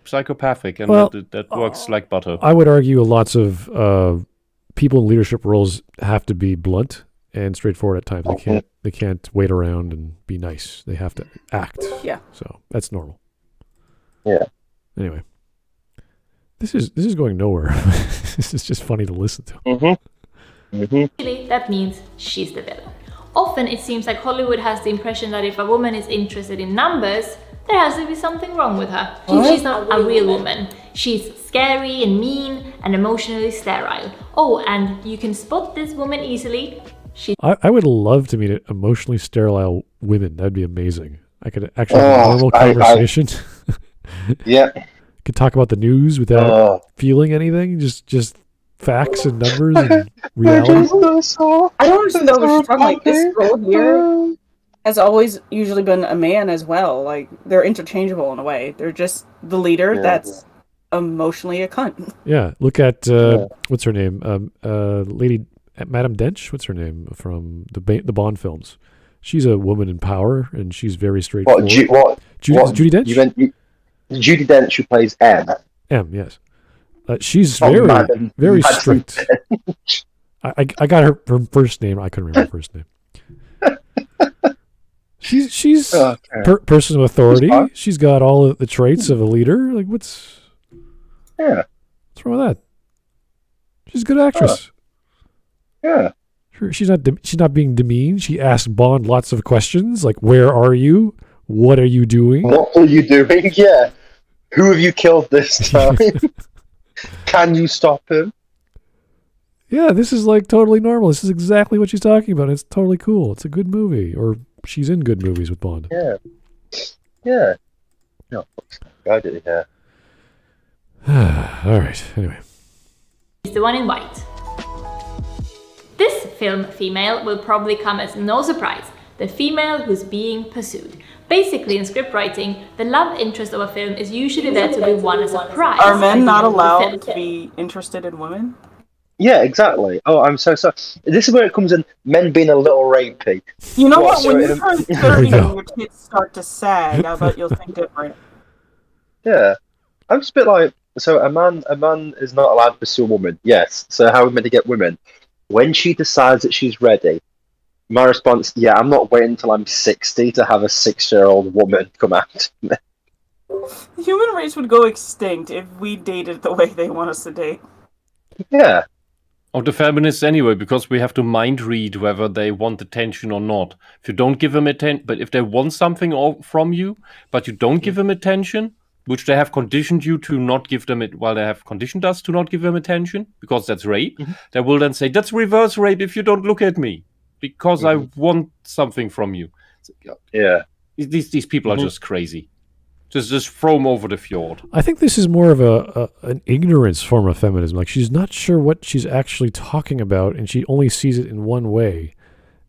psychopathic, and Well, that works like butter. I would argue lots of people in leadership roles have to be blunt and straightforward at times. They can't wait around and be nice. They have to act. Yeah. So that's normal. Yeah. Anyway, this is going nowhere. This is just funny to listen to. Really, that means she's the villain. Often it seems like Hollywood has the impression that if a woman is interested in numbers, there has to be something wrong with her. She's not a real woman. She's scary and mean and emotionally sterile. Oh, and you can spot this woman easily. I would love to meet emotionally sterile women. That'd be amazing. I could actually have a normal conversation. Yeah. Could talk about the news without feeling anything. Just facts and numbers and reality. I don't understand what you're talking like. This role here has always usually been a man as well. Like, they're interchangeable in a way. They're just the leader that's emotionally a cunt. Yeah, look at what's her name, Lady Madame Dench. What's her name from the Bond films? She's a woman in power, and she's very straightforward. Judi Dench. Judi Dench, who plays M. M, yes. She's very strict. I got her first name. I couldn't remember her first name. She's person of authority. She's got all of the traits of a leader. Like, what's wrong with that? She's a good actress. Sure, she's not being demeaned. She asks Bond lots of questions, like, "Where are you? What are you doing? What are you doing? Yeah, who have you killed this time? Can you stop him?" Yeah, this is like totally normal. This is exactly what she's talking about. It's totally cool. It's a good movie, or she's in good movies with Bond. Yeah. No, I did it. Yeah. All right. Anyway, He's the one in white. This film female will probably come as no surprise. The female who's being pursued. Basically, in script writing, the love interest of a film is usually there to be won as a prize. Are men not allowed to be interested in women? Yeah, exactly. Oh, I'm so sorry. This is where it comes in, men being a little rapey. You know what? When you turn 30 and your kids start to sag, I bet you'll think different. Yeah. I'm just a bit like, so a man is not allowed to pursue a woman. Yes. So how are we meant to get women? When she decides that she's ready, my response, I'm not waiting until I'm 60 to have a 6-year-old woman come out to me. The human race would go extinct if we dated the way they want us to date. Yeah. Or the feminists anyway, because we have to mind read whether they want attention or not. If you don't give them attention, but if they want something from you, but you don't give them attention, which they have conditioned you to not give them it, while they have conditioned us to not give them attention, because that's rape, they will then say, that's reverse rape if you don't look at me, because I want something from you. Yeah. These people are just crazy. Just throw them over the fjord. I think this is more of an ignorance form of feminism. Like, she's not sure what she's actually talking about, and she only sees it in one way,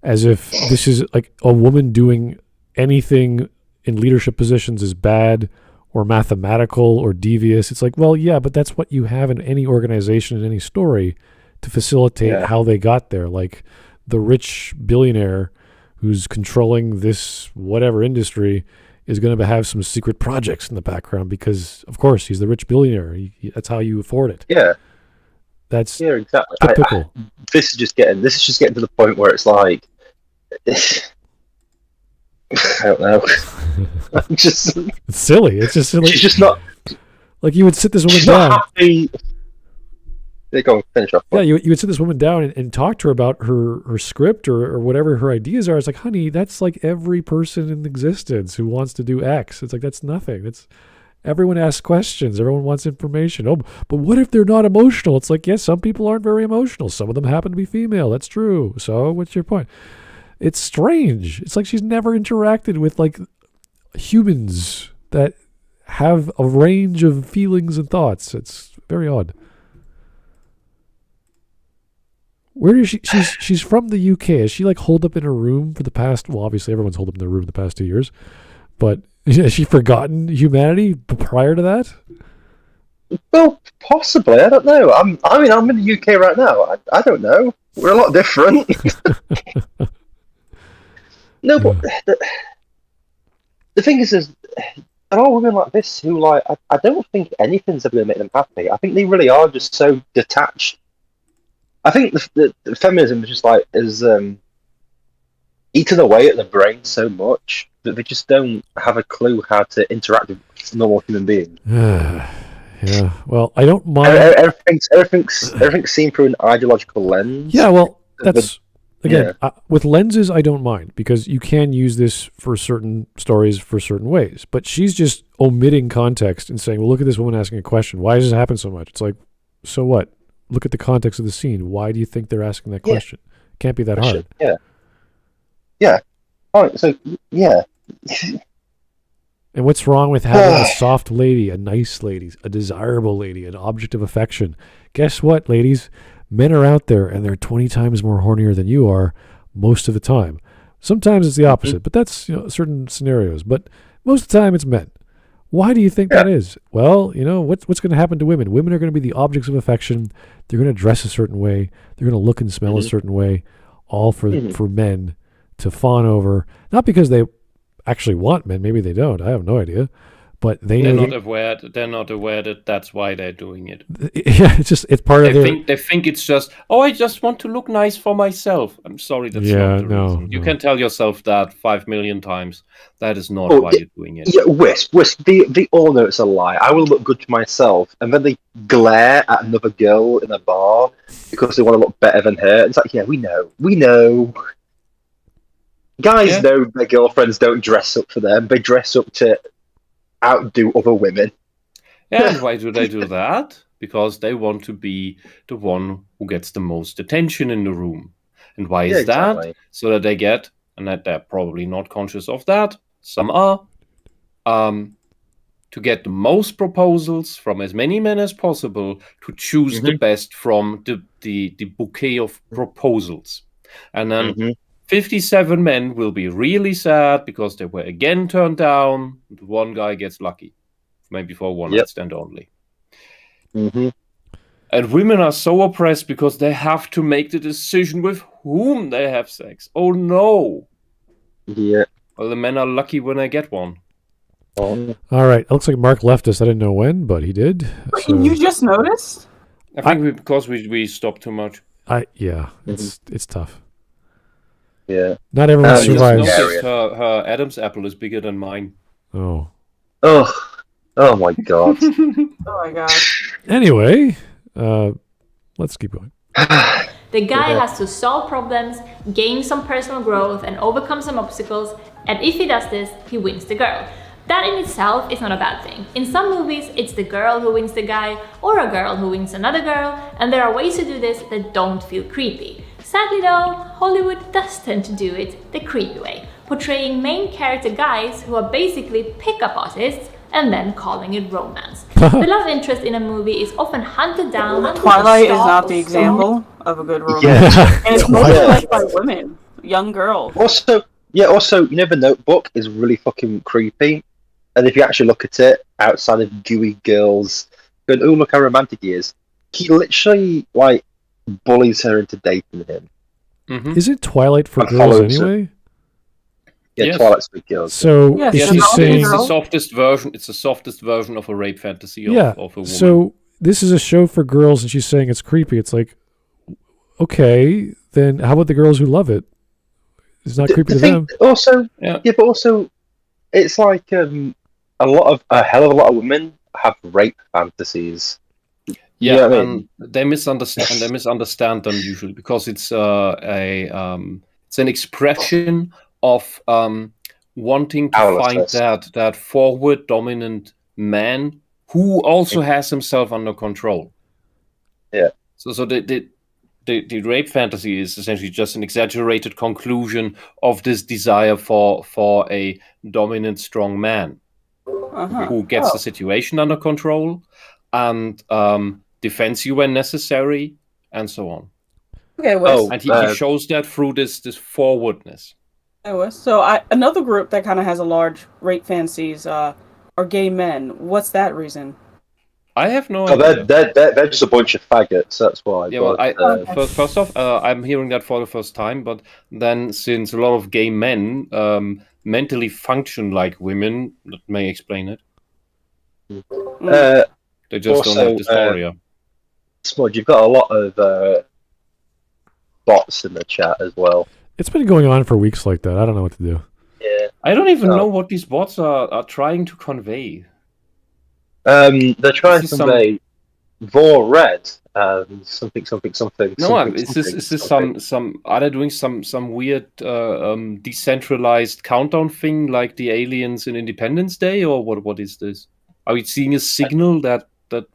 as if this is like a woman doing anything in leadership positions is bad or mathematical or devious. It's like, well, yeah, but that's what you have in any organization, in any story, to facilitate how they got there. Like the rich billionaire who's controlling this whatever industry is going to have some secret projects in the background because, of course, he's the rich billionaire. That's how you afford it. Yeah, that's exactly typical. This is just getting to the point where it's like, I don't know. It's silly. It's just silly. She's just not like you would sit this woman down. Happy. Go finish off. Yeah, you would sit this woman down and talk to her about her script or whatever her ideas are. It's like, honey, that's like every person in existence who wants to do X. It's like, that's nothing. It's everyone asks questions. Everyone wants information. Oh, but what if they're not emotional? It's like, yes, some people aren't very emotional. Some of them happen to be female. That's true. So what's your point? It's strange. It's like she's never interacted with like humans that have a range of feelings and thoughts. It's very odd. Where is she? She's from the UK. Is she like holed up in her room for the past? Well, obviously everyone's holed up in their room the past 2 years, but has she forgotten humanity prior to that? Well, possibly. I don't know. I'm in the UK right now. I don't know. We're a lot different. No, but the thing is there are women like this who, like, I don't think anything's ever going to make them happy. I think they really are just so detached. I think the feminism is just like, is eaten away at the brain so much that they just don't have a clue how to interact with normal human beings. Yeah, well, I don't mind. Everything's seen through an ideological lens. Yeah, well, that's again with lenses. I don't mind because you can use this for certain stories for certain ways. But she's just omitting context and saying, "Well, look at this woman asking a question. Why does it happen so much?" It's like, so what? Look at the context of the scene. Why do you think they're asking that question? Can't be that hard. Yeah. All right. So yeah. And what's wrong with having a soft lady, a nice lady, a desirable lady, an object of affection? Guess what, ladies? Men are out there, and they're 20 times more hornier than you are most of the time. Sometimes it's the opposite, but that's certain scenarios. But most of the time, it's men. Why do you think that is? Well, what's going to happen to women? Women are going to be the objects of affection. They're going to dress a certain way. They're going to look and smell a certain way, all for men to fawn over. Not because they actually want men. Maybe they don't. I have no idea. But they're not aware that that's why they're doing it. Yeah, it's part of their. They think it's just, I just want to look nice for myself. I'm sorry, that's not the reason. You can tell yourself that 5 million times. That is not why you're doing it. Yeah, Wisp. They all know it's a lie. I will look good to myself, and then they glare at another girl in a bar because they want to look better than her. It's like, we know. Guys know their girlfriends don't dress up for them. They dress up to outdo other women. Yeah, and why do they do that? Because they want to be the one who gets the most attention in the room. And why is that? So that they get, and that they're probably not conscious of that, some are, to get the most proposals from as many men as possible to choose the best from the bouquet of proposals. And then 57 men will be really sad because they were again turned down. The one guy gets lucky, maybe for one night stand only. And women are so oppressed because they have to make the decision with whom they have sex. Oh no! Yeah. Well, the men are lucky when they get one. All right. It looks like Mark left us. I didn't know when, but he did. So. You just noticed? I think because we stopped too much. It's tough. Yeah. Not everyone survives. Noticed her Adam's apple is bigger than mine. Oh my god. Oh my god. Anyway, let's keep going. The guy has to solve problems, gain some personal growth, and overcome some obstacles, and if he does this, he wins the girl. That in itself is not a bad thing. In some movies, it's the girl who wins the guy, or a girl who wins another girl, and there are ways to do this that don't feel creepy. Sadly though, Hollywood does tend to do it the creepy way, portraying main character guys who are basically pick-up artists and then calling it romance. The love interest in a movie is often hunted down. Twilight is not the example of a good romance. And it's mostly liked by women, young girls. Also, The Notebook is really fucking creepy. And if you actually look at it, outside of gooey girls going, oh, look how romantic he is, he literally, bullies her into dating him. Is it Twilight for girls anyway? Yeah, Twilight's for girls. So is she saying it's the softest version? It's the softest version of a rape fantasy of a woman. So this is a show for girls, and she's saying it's creepy. It's like, okay, then how about the girls who love it? It's not creepy to them. Also, but also, it's like a hell of a lot of women have rape fantasies. Yeah, you know what I mean? They misunderstand them usually because it's an expression of wanting to find that forward dominant man who also has himself under control. Yeah. So the rape fantasy is essentially just an exaggerated conclusion of this desire for a dominant, strong man who gets the situation under control and defends you when necessary, and so on. Okay, and he shows that through this forwardness. So another group that kind of has a large rape fantasies are gay men. What's that reason? I have no idea. They're just a bunch of faggots, that's why. Yeah, first off, I'm hearing that for the first time, but then since a lot of gay men mentally function like women, that may explain it. They just don't have dysphoria. Smudge, you've got a lot of bots in the chat as well. It's been going on for weeks like that. I don't know what to do. Yeah. I don't even know what these bots are trying to convey. They're trying This to is convey Vor Red, something. No, is this some? Are they doing some weird decentralized countdown thing like the aliens in Independence Day, or what is this? Are we seeing a signal that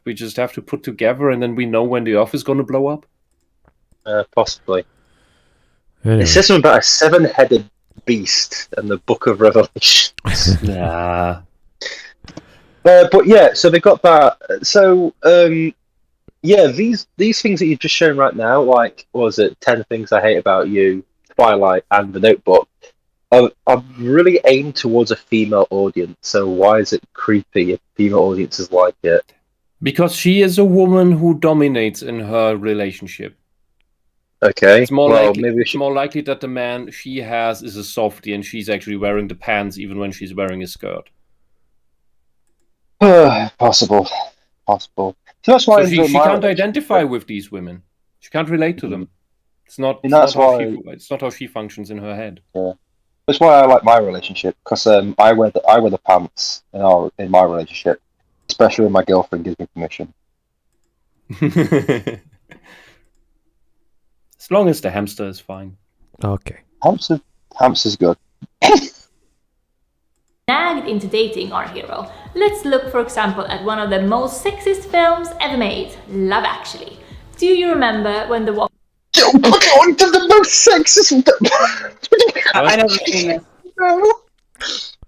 we just have to put together, and then we know when the Earth is going to blow up? Possibly. Anyway. It says something about a 7-headed beast and the Book of Revelation. Nah. But yeah, so they got that. So yeah, these things that you've just shown right now, like, what was it, 10 Things I Hate About You, Twilight, and The Notebook, are really aimed towards a female audience. So why is it creepy if female audiences like it? Because she is a woman who dominates in her relationship. Okay, it's more well, likely, maybe it's more likely that the man she has is a softie and she's actually wearing the pants even when she's wearing a skirt. Possible. So that's why she can't identify with these women. She can't relate to them. It's not how she functions in her head. Yeah. That's why I like my relationship, because I wear the pants in my relationship, especially when my girlfriend gives me permission. As long as the hamster is fine. Okay. Hamster's good. Nagged into dating our hero. Let's look, for example, at one of the most sexist films ever made, Love Actually. Do you remember when the Don't put on to the most sexist. I never seen it. No.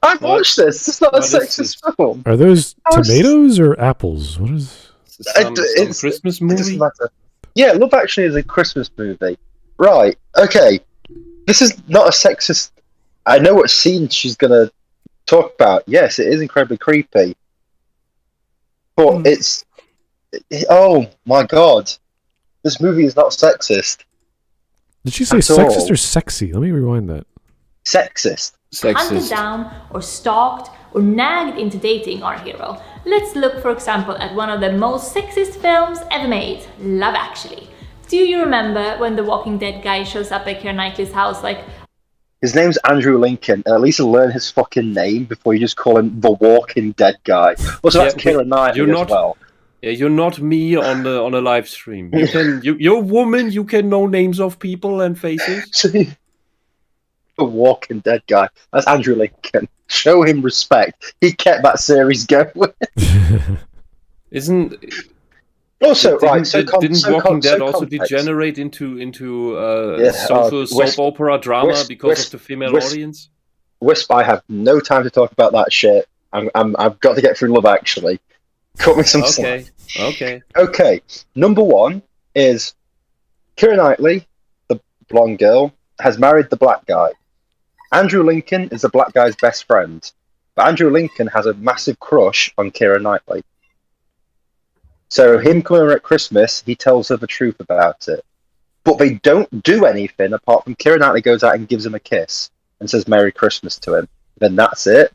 I've watched this. It's not a sexist film. Are those tomatoes or apples? What is? It's a Christmas movie. It doesn't matter. Yeah, Love Actually is a Christmas movie. Right. Okay. This is not a sexist. I know what scene she's gonna talk about. Yes, it is incredibly creepy. But oh my god. This movie is not sexist. Did she say sexist or sexy? Let me rewind that. Sexist. Hunted down or stalked or nagged into dating our hero. Let's look, for example, at one of the most sexist films ever made, Love Actually. Do you remember when the Walking Dead guy shows up at Keira Knightley's house like... His name's Andrew Lincoln, and at least learn his fucking name before you just call him the Walking Dead guy. Also, that's Keira Knightley as well. Yeah, you're not me on a live stream. You're a woman. You can know names of people and faces. The Walking Dead guy. That's Andrew Lincoln. Show him respect. He kept that series going. Also, didn't Walking Dead also degenerate into soap opera drama because of the female audience? Whisp, I have no time to talk about that shit. I've got to get through Love Actually. Cut me some slack. Okay. Number one is Keira Knightley, the blonde girl, has married the black guy. Andrew Lincoln is the black guy's best friend, but Andrew Lincoln has a massive crush on Keira Knightley. So him coming over at Christmas, he tells her the truth about it. But they don't do anything apart from Keira Knightley goes out and gives him a kiss and says Merry Christmas to him. Then that's it.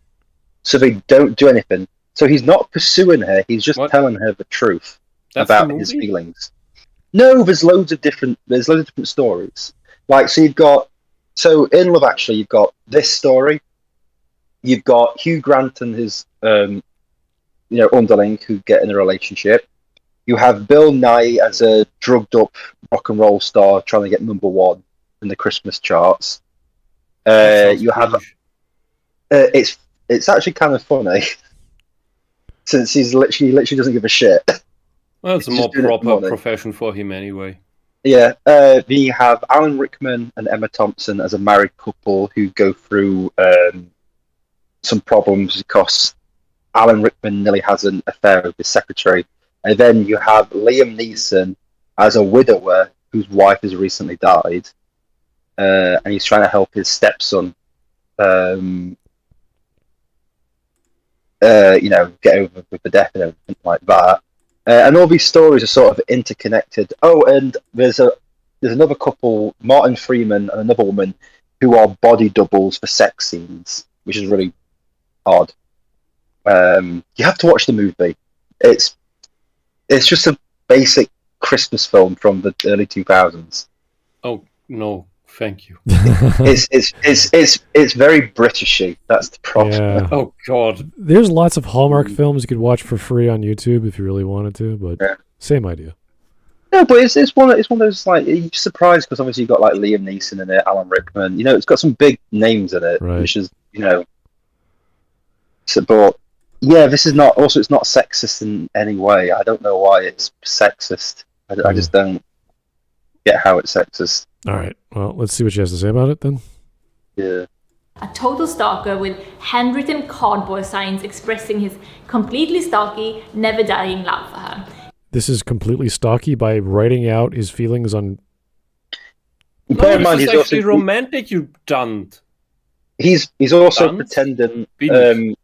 So they don't do anything. So he's not pursuing her, he's just telling her the truth about his feelings. No, there's loads of different stories. Like, so in Love Actually, you've got this story. You've got Hugh Grant and his underling who get in a relationship. You have Bill Nye as a drugged up rock and roll star trying to get #1 in the Christmas charts. You have it's actually kind of funny since he literally doesn't give a shit. Well, it's a more proper profession for him anyway. Yeah, then you have Alan Rickman and Emma Thompson as a married couple who go through some problems because Alan Rickman nearly has an affair with his secretary. And then you have Liam Neeson as a widower whose wife has recently died, and he's trying to help his stepson, get over with the death and everything like that. And all these stories are sort of interconnected. Oh, and there's another couple, Martin Freeman and another woman, who are body doubles for sex scenes, which is really odd. You have to watch the movie. It's just a basic Christmas film from the early 2000s. Oh no! Thank you. It's very Britishy. That's the problem. Yeah. Oh God. There's lots of Hallmark films you could watch for free on YouTube if you really wanted to, but same idea. No, but it's one of those, like, you're surprised because obviously you've got like Liam Neeson in it, Alan Rickman. You know, it's got some big names in it, Right. which is, you know. So, but yeah, this is not. Also, it's not sexist in any way. I don't know why it's sexist. I just don't get how it's sexist. All right. Well, let's see what she has to say about it then. Yeah. A total stalker with handwritten cardboard signs expressing his completely stalky, never dying love for her. This is completely stalky by writing out his feelings on. Bear in mind, he's he's actually also romantic. You Dunn. He's also Dunn? pretending. Beanish.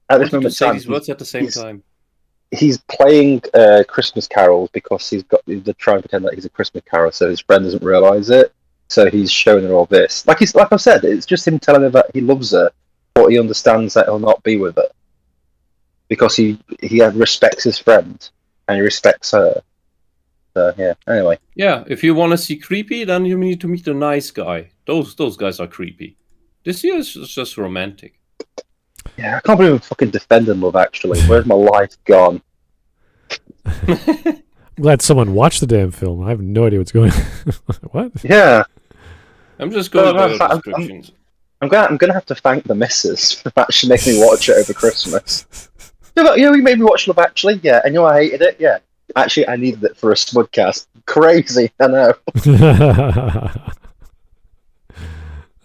At this I wanted to moment, say in these time, words at the same time. he's playing Christmas carols because they're trying to pretend that he's a Christmas carol, so his friend doesn't realise it. So he's showing her all this. Like I said, it's just him telling her that he loves her, but he understands that he'll not be with her because he respects his friend and he respects her. So yeah. Anyway. Yeah, if you want to see creepy, then you need to meet a nice guy. Those guys are creepy. This here is just romantic. Yeah, I can't believe I'm fucking defending Love Actually. Where's my life gone? I'm glad someone watched the damn film. I have no idea what's going on. What? Yeah. I'm just going by the descriptions. I'm gonna have to thank the missus for actually making me watch it over Christmas. You know, you made me watch Love Actually, yeah, and you know I hated it, yeah. Actually, I needed it for a Smudcast. Crazy, I know.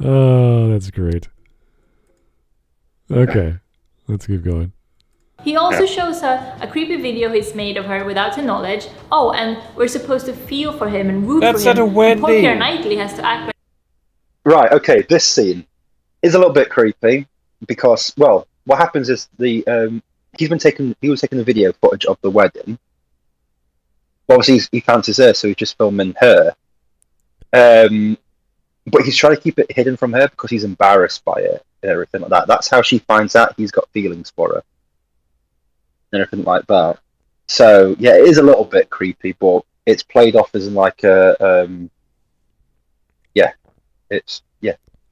Oh, that's great. Okay, let's keep going. He also shows her a creepy video he's made of her without her knowledge. Oh, and we're supposed to feel for him and root That's for him. at a wedding. Poor Keira Knightley has to act like... Right, okay, this scene is a little bit creepy because, well, what happens is he was taking the video footage of the wedding. Obviously, he fancies her, so he's just filming her. But he's trying to keep it hidden from her because he's embarrassed by it and everything like that. That's how she finds out he's got feelings for her and everything like that. So yeah, it is a little bit creepy, but it's played off as like a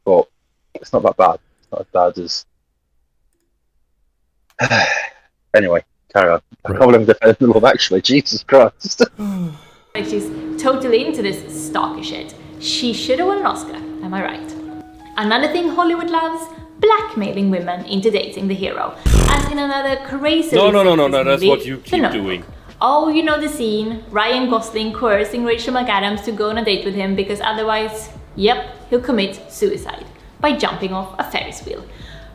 but it's not that bad. It's not as bad as. Anyway, carry on. I can't believe I'm defending Love Actually. Jesus Christ. Like she's totally into this stalker shit. She should have won an Oscar, am I right? Another thing Hollywood loves, blackmailing women into dating the hero. As in another crazy... No, that's what you keep doing. Oh, you know the scene, Ryan Gosling coercing Rachel McAdams to go on a date with him because otherwise, yep, he'll commit suicide by jumping off a Ferris wheel.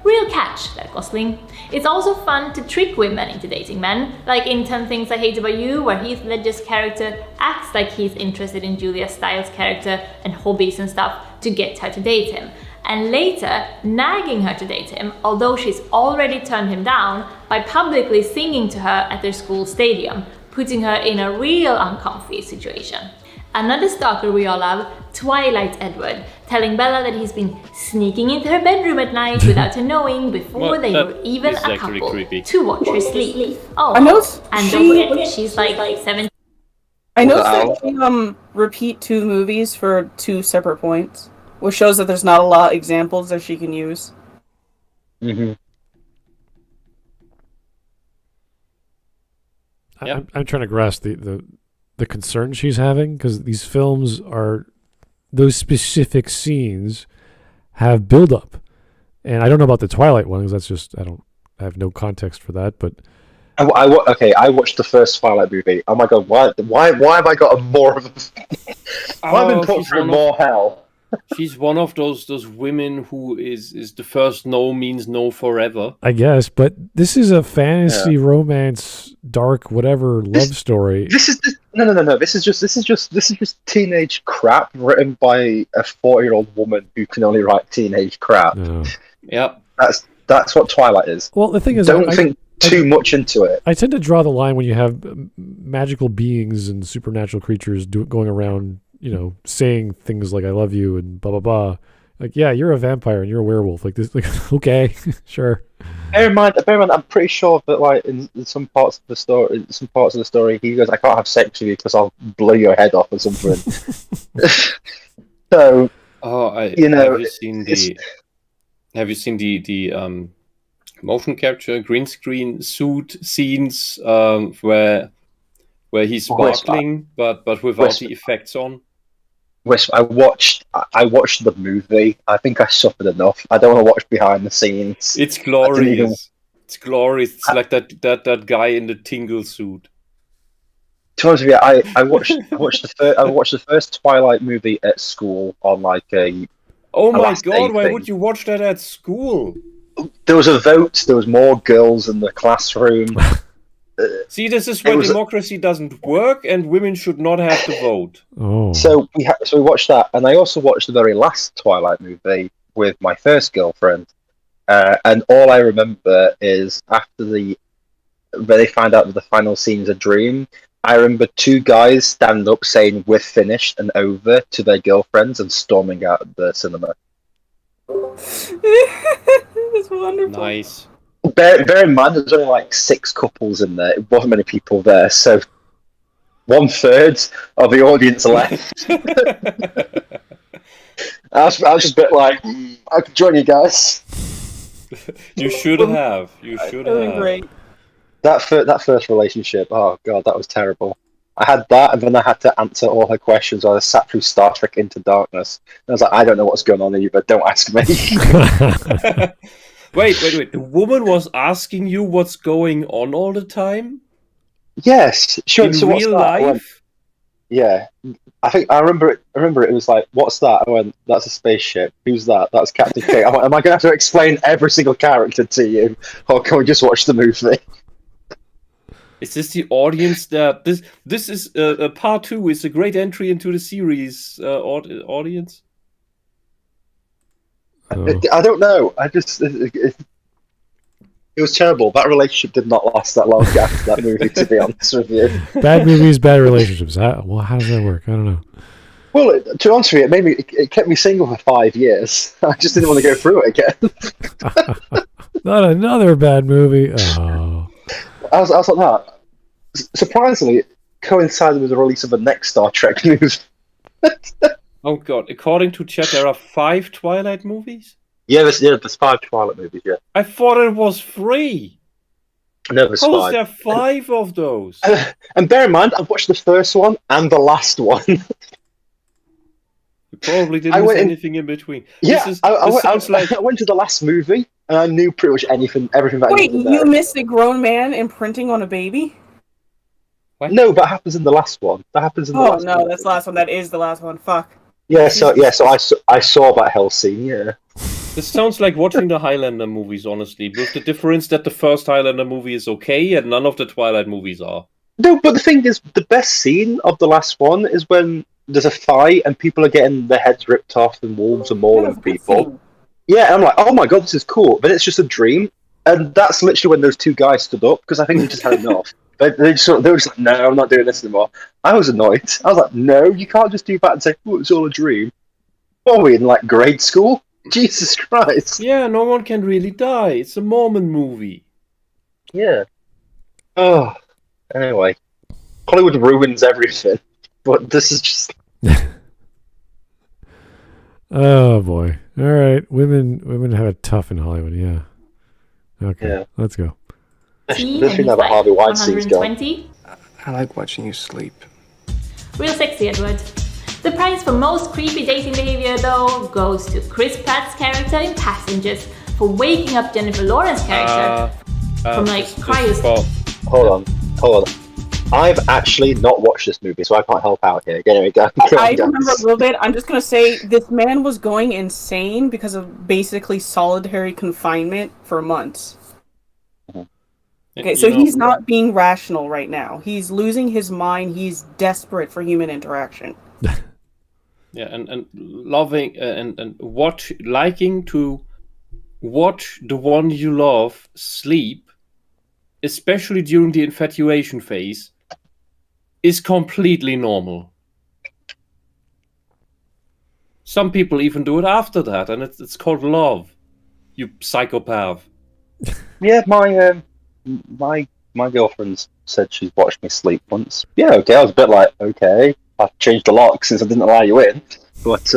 Real catch, that Gosling. It's also fun to trick women into dating men, like in 10 Things I Hate About You, where Heath Ledger's character acts like he's interested in Julia Stiles' character and hobbies and stuff to get her to date him, and later nagging her to date him, although she's already turned him down, by publicly singing to her at their school stadium, putting her in a real uncomfy situation. Another stalker we all love, Twilight Edward, telling Bella that he's been sneaking into her bedroom at night without her knowing before they were even a couple to watch her sleep. Oh, I know and don't forget, she's like 17. I noticed that they repeat two movies for two separate points, which shows that there's not a lot of examples that she can use. Mm-hmm. I'm trying to grasp the concern she's having, because these films are, those specific scenes have build up, and I don't know about the Twilight one because that's just I have no context for that. But I watched the first Twilight movie. Oh my god, why have I got more of why have I been put through more hell? She's one of those women who is the first no means no forever. I guess, but this is a fantasy romance, dark whatever love story. No. This is just teenage crap written by a 40-year-old woman who can only write teenage crap. No. Yep. That's what Twilight is. Well, the thing is, don't think too much into it. I tend to draw the line when you have magical beings and supernatural creatures going around, saying things like "I love you" and blah blah blah. Like, yeah, you're a vampire and you're a werewolf. Like this, like okay, sure. Bear in mind, I'm pretty sure that like in some parts of the story, he goes, "I can't have sex with you because I'll blow your head off or something." So, have you seen the motion capture green screen suit scenes where he's sparkling but without the effects on? Whisp, I watched the movie. I think I suffered enough. I don't want to watch behind the scenes. It's glorious. It's glorious. It's like that guy in the tingle suit. To be honest with you, I watched the first Twilight movie at school on like a. Oh my god! Why would you watch that at school? There was a vote. There was more girls in the classroom. See, this is where democracy doesn't work, and women should not have to vote. Oh. So we watched that, and I also watched the very last Twilight movie with my first girlfriend, and all I remember is after when they find out that the final scene's a dream. I remember two guys stand up saying "We're finished" and "over" to their girlfriends and storming out of the cinema. That's wonderful. Nice. Bear in mind, there's only like 6 couples in there. It wasn't many people there, so 1/3 of the audience left. I was just a bit like, I could join you guys. You should have. You should have. Great. That first relationship, oh god, that was terrible. I had that, and then I had to answer all her questions. I sat through Star Trek Into Darkness. And I was like, I don't know what's going on either, don't ask me. Wait. The woman was asking you what's going on all the time? Yes. Sure. In so real life? Yeah. I remember it. It was like, what's that? I went, that's a spaceship. Who's that? That's Captain K. I went, am I going to have to explain every single character to you? Or can we just watch the movie? Is this the audience that... This is... part 2 is a great entry into the series audience? I don't know. It was terrible. That relationship did not last that long after that movie, to be honest with you. Bad movies, bad relationships. How does that work? I don't know. Well, to be honest with you, it kept me single for 5 years. I just didn't want to go through it again. Not another bad movie. Oh. I was like that. Surprisingly, it coincided with the release of the next Star Trek movie. Oh god! According to chat, there are 5 Twilight movies. Yeah, there's 5 Twilight movies. Yeah. I thought it was 3. No, there's 5. How is there 5 of those? And bear in mind, I've watched the first one and the last one. You probably didn't miss anything in between. Yeah, I went to the last movie and I knew pretty much everything that I needed. Wait, you missed a grown man imprinting on a baby? What? No, that happens in the last one. That happens in the last one. Oh no, that's the last one. That is the last one. Fuck. Yeah, so I saw that hell scene. Yeah. This sounds like watching the Highlander movies, honestly, with the difference that the first Highlander movie is okay and none of the Twilight movies are. No, but the thing is, the best scene of the last one is when there's a fight and people are getting their heads ripped off and wolves are mauling people. Yeah, and I'm like, oh my god, this is cool. But it's just a dream. And that's literally when those 2 guys stood up, because I think they just had enough. They were just like, no, I'm not doing this anymore. I was annoyed. I was like, no, you can't just do that and say, oh, it's all a dream. What are we, in like grade school? Jesus Christ. Yeah, no one can really die. It's a Mormon movie. Yeah. Oh, anyway. Hollywood ruins everything. But this is just... Oh, boy. All right. Women have it tough in Hollywood, yeah. Okay, yeah. Let's go. Harvey Weinstein's gone. I like watching you sleep. Real sexy, Edward. The prize for most creepy dating behavior, though, goes to Chris Pratt's character in Passengers for waking up Jennifer Lawrence's character from cryo. Hold on. I've actually not watched this movie, so I can't help out here. Anyway, go. I remember a little bit. I'm just going to say this man was going insane because of basically solitary confinement for months. Okay, so he's not being rational right now. He's losing his mind. He's desperate for human interaction. Yeah, and loving and liking to watch the one you love sleep, especially during the infatuation phase, is completely normal. Some people even do it after that, and it's called love. You psychopath. Yeah, my girlfriend said she's watched me sleep once. Yeah, okay. I was a bit like, okay, I've changed the lock since I didn't allow you in. but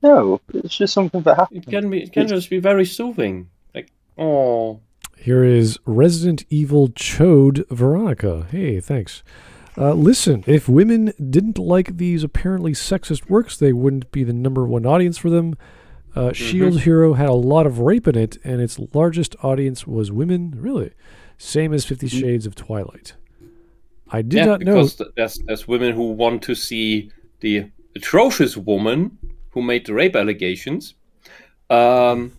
no, it's just something that happens. It can just be very soothing. Like, oh. Here is Resident Evil Chode Veronica. Hey, thanks. Listen, if women didn't like these apparently sexist works, they wouldn't be the #1 audience for them. Shield Hero had a lot of rape in it, and its largest audience was women. Really? Same as 50 Shades of Twilight. I did not know. Because there's women who want to see the atrocious woman who made the rape allegations have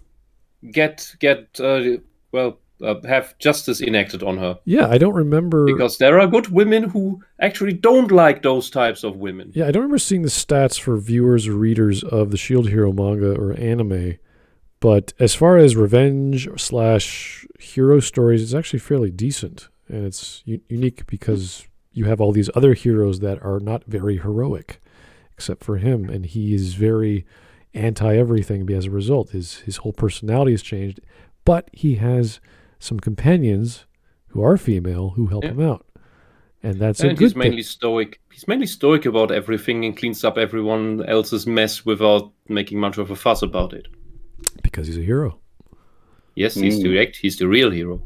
justice enacted on her. Yeah, I don't remember. Because there are good women who actually don't like those types of women. Yeah, I don't remember seeing the stats for viewers or readers of the Shield Hero manga or anime, but as far as revenge/hero stories, it's actually fairly decent, and it's unique because you have all these other heroes that are not very heroic, except for him, and he is very anti-everything as a result. His whole personality has changed, but he has some companions who are female who help him out, and that's a good he's thing. mainly stoic. He's mainly stoic about everything and cleans up everyone else's mess without making much of a fuss about it. Because he's a hero. Yes, he's the real hero.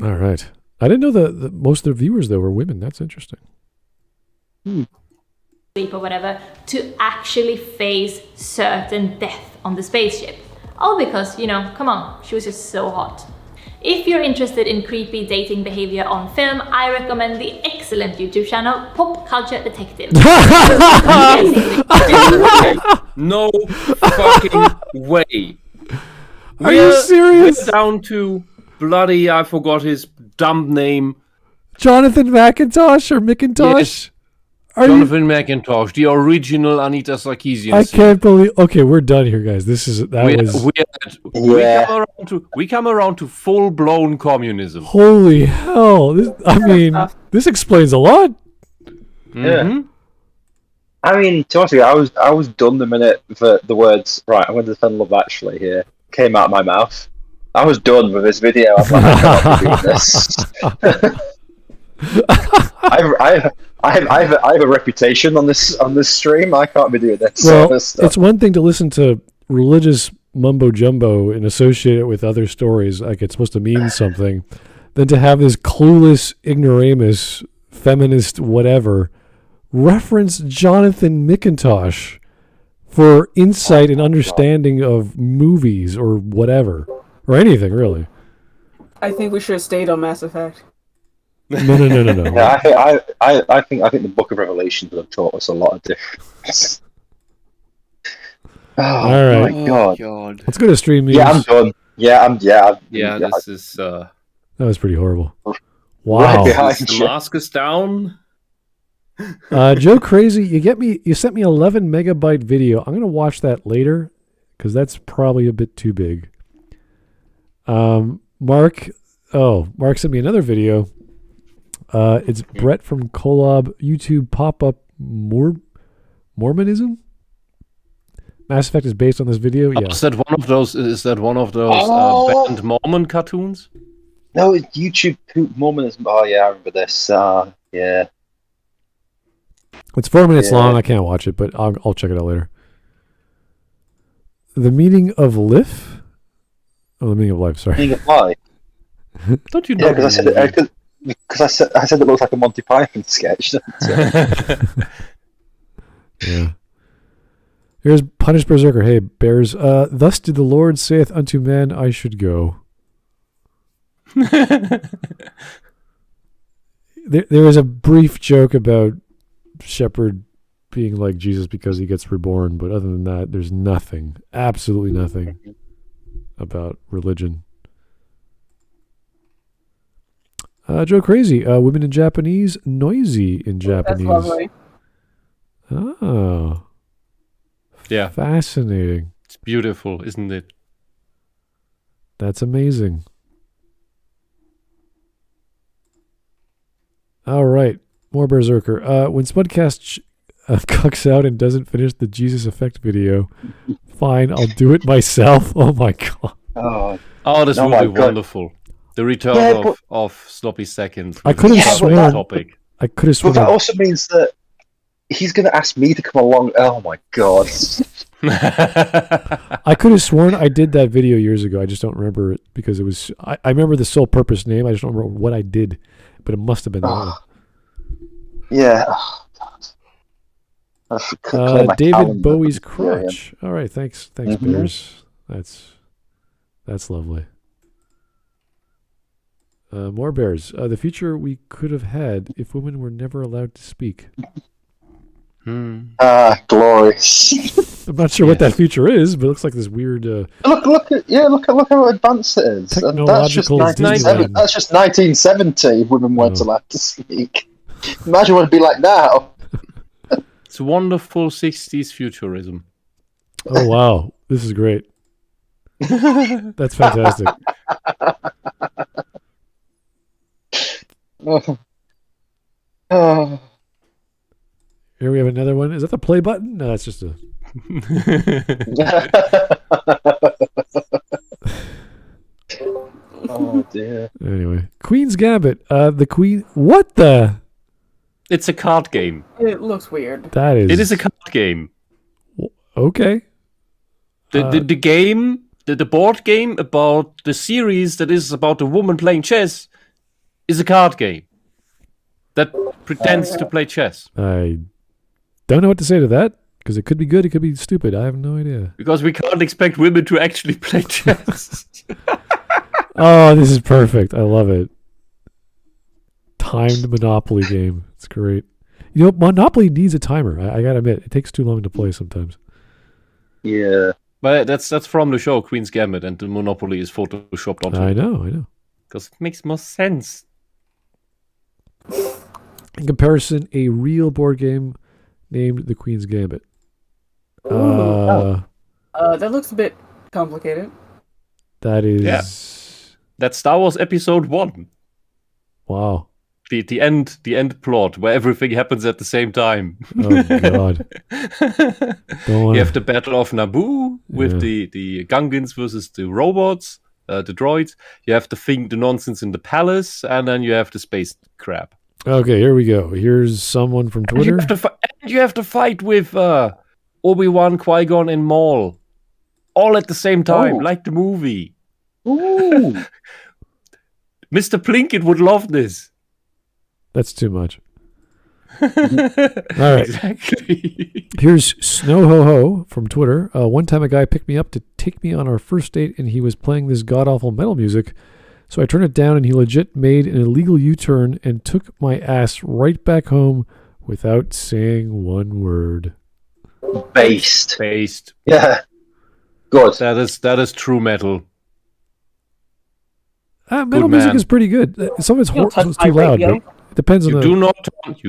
All right. I didn't know that most of the viewers, though, were women. That's interesting. Sleep or whatever, to actually face certain death on the spaceship. All because, come on, she was just so hot. If you're interested in creepy dating behavior on film, I recommend the excellent YouTube channel Pop Culture Detective. No fucking way. Are you serious? We're down to bloody, I forgot his dumb name. Jonathan McIntosh or McIntosh? Yes. Jonathan McIntosh, the original Anita Sarkeesian. I can't believe. Okay, we're done here, guys. We come around to full blown communism. Holy hell! This explains a lot. Yeah. I mean, to be honest with you, I was done the minute that the words "right, I'm going to defend Love Actually" here came out of my mouth. I was done with this video. I'm like, I cannot be doing this. I have a reputation on this stream. I can't be doing this. Well, it's one thing to listen to religious mumbo jumbo and associate it with other stories, like it's supposed to mean something, than to have this clueless ignoramus feminist whatever reference Jonathan McIntosh for insight and understanding of movies or whatever, or anything really. I think we should have stayed on Mass Effect. No. Yeah, I think the Book of Revelation would have taught us a lot of difference. All right. My God. Let's go to stream news. Yeah, I'm done. This is that was pretty horrible. Wow. Right the mask is down. Joe Crazy, you sent me 11 megabyte video. I'm gonna watch that later because that's probably a bit too big. Mark sent me another video. It's Brett from Collab YouTube pop-up Mormonism. Mass Effect is based on this video. Yeah. Is that one of those banned Mormon cartoons? No, it's YouTube Mormonism. Oh yeah, I remember this. Yeah. It's 4 minutes long. I can't watch it, but I'll check it out later. The meaning of life. Oh, the meaning of life. Sorry. Meaning of life. Don't you know? Yeah, because I said it looks like a Monty Python sketch. Yeah. Here's Punished Bearserker. Hey, bears. Thus did the Lord saith unto man, I should go. There was a brief joke about Shepard being like Jesus because he gets reborn, but other than that, there's nothing, absolutely nothing about religion. Joe Crazy, women in Japanese, noisy in Japanese. That's lovely. Oh. Yeah. Fascinating. It's beautiful, isn't it? That's amazing. All right. More Bearserker. When Smudcast cucks out and doesn't finish the Jesus Effect video, fine, I'll do it myself. Oh my God. Oh, this will be wonderful. The return of Sloppy Seconds. I could have sworn. But that also means that he's going to ask me to come along. Oh my god! I could have sworn I did that video years ago. I just don't remember it because it was. I remember the sole purpose name. I just don't remember what I did, but it must have been that one. Yeah. David Bowie's crotch. All right, thanks, Bears. That's lovely. More bears. The future we could have had if women were never allowed to speak. Glorious. I'm not sure what that future is, but it looks like this weird. Look how advanced it is. That's just 1970. Women weren't allowed to speak. Imagine what it'd be like now. It's wonderful 60s futurism. Oh wow, this is great. That's fantastic. Here we have another one. Is that the play button? No, that's just a. Oh dear. Anyway, Queen's Gambit. The Queen. What the? It's a card game. It looks weird. That is. It is a card game. Okay. The game, the board game about the series that is about a woman playing chess, is a card game that pretends to play chess. I don't know what to say to that because it could be good, it could be stupid. I have no idea. Because we can't expect women to actually play chess. Oh, this is perfect. I love it. Timed Monopoly game. It's great. You know, Monopoly needs a timer. I gotta admit, it takes too long to play sometimes. Yeah. But that's from the show Queen's Gambit, and the Monopoly is photoshopped onto it. I know. Because it makes more sense. In comparison, a real board game named The Queen's Gambit. That looks a bit complicated. That is... Yeah. That's Star Wars Episode 1. Wow. The end plot, where everything happens at the same time. Oh, God. You have the Battle of Naboo with the Gungans versus the robots, the droids. You have the nonsense in the palace, and then you have the space crap. Okay, here we go. Here's someone from Twitter. You have to fight with Obi-Wan, Qui-Gon, and Maul. All at the same time, like the movie. Ooh. Mr. Plinkett would love this. That's too much. All right. Exactly. Here's Snow Ho Ho from Twitter. One time a guy picked me up to take me on our first date, and he was playing this god-awful metal music. So I turned it down, and he legit made an illegal U-turn and took my ass right back home without saying one word. Based. Yeah. Good. That is true metal. Metal music is pretty good. Some of it's too loud, but it depends on You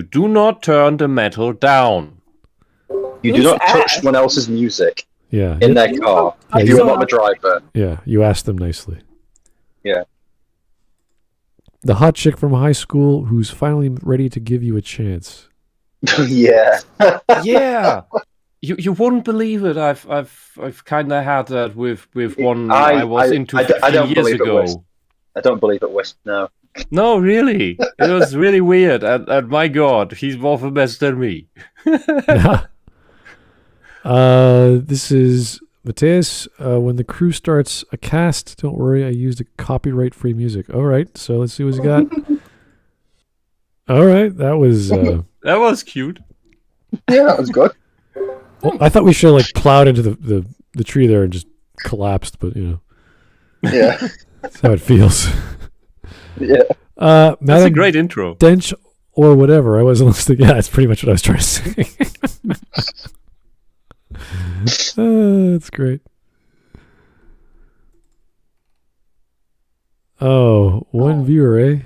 do not turn the metal down. You do not touch someone else's music. Yeah. In their car. If you are not the driver. Yeah, you ask them nicely. Yeah. The hot chick from high school who's finally ready to give you a chance. Yeah. Yeah. You wouldn't believe it. I've kind of had that with one I was into a few years ago. I don't believe it, Whisp. No. No, really. It was really weird. And my God, he's more of a mess than me. This is Mateus. When the crew starts a cast, don't worry, I used a copyright-free music. All right, so let's see what he's got. All right, that was... that was cute. Yeah, that was good. Well, I thought we should have plowed into the tree there and just collapsed, but Yeah. That's how it feels. Yeah. That's a great intro. Dench or whatever. I wasn't listening. Yeah, that's pretty much what I was trying to say. That's great. Oh, one viewer, eh?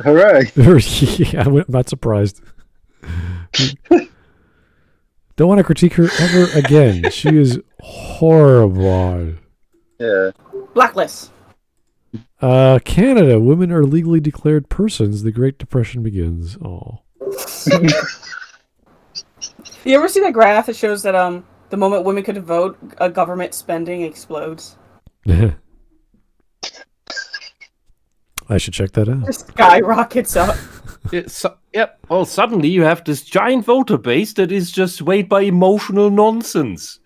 Hooray. Yeah, I'm not surprised. Don't want to critique her ever again. She is horrible. Yeah. Blacklist. Canada, women are legally declared persons. The Great Depression begins. Oh. You ever see that graph that shows that the moment women could vote, government spending explodes? I should check that out. It skyrockets up. Well, suddenly you have this giant voter base that is just swayed by emotional nonsense.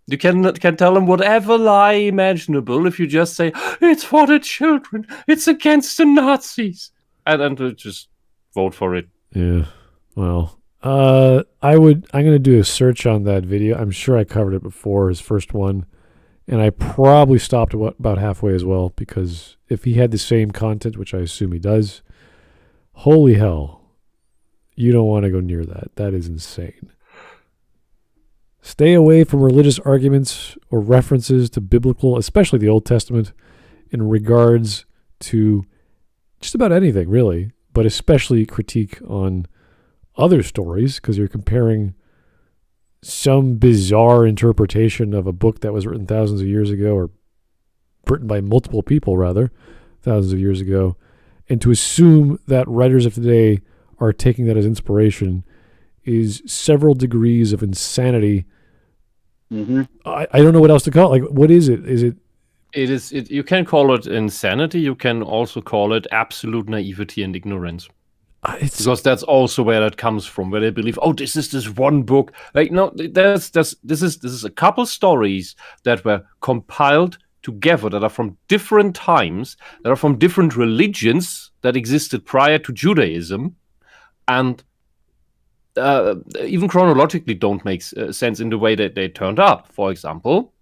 You can tell them whatever lie imaginable if you just say, it's for the children, it's against the Nazis. And just vote for it. Yeah. Well, I'm going to do a search on that video. I'm sure I covered it before, his first one. And I probably stopped about halfway as well, because if he had the same content, which I assume he does, holy hell, you don't want to go near that. That is insane. Stay away from religious arguments or references to biblical, especially the Old Testament, in regards to just about anything, really, but especially critique on other stories, because you're comparing some bizarre interpretation of a book that was written thousands of years ago, or written by multiple people, rather, thousands of years ago, and to assume that writers of today are taking that as inspiration is several degrees of insanity. Mm-hmm. I don't know what else to call it. Like, what is it? Is it? It is. You can call it insanity. You can also call it absolute naivety and ignorance. Because that's also where that comes from, where they believe, oh, this is this one book. Like, no, this is a couple stories that were compiled together, that are from different times, that are from different religions that existed prior to Judaism, and even chronologically don't make sense in the way that they turned up. For example,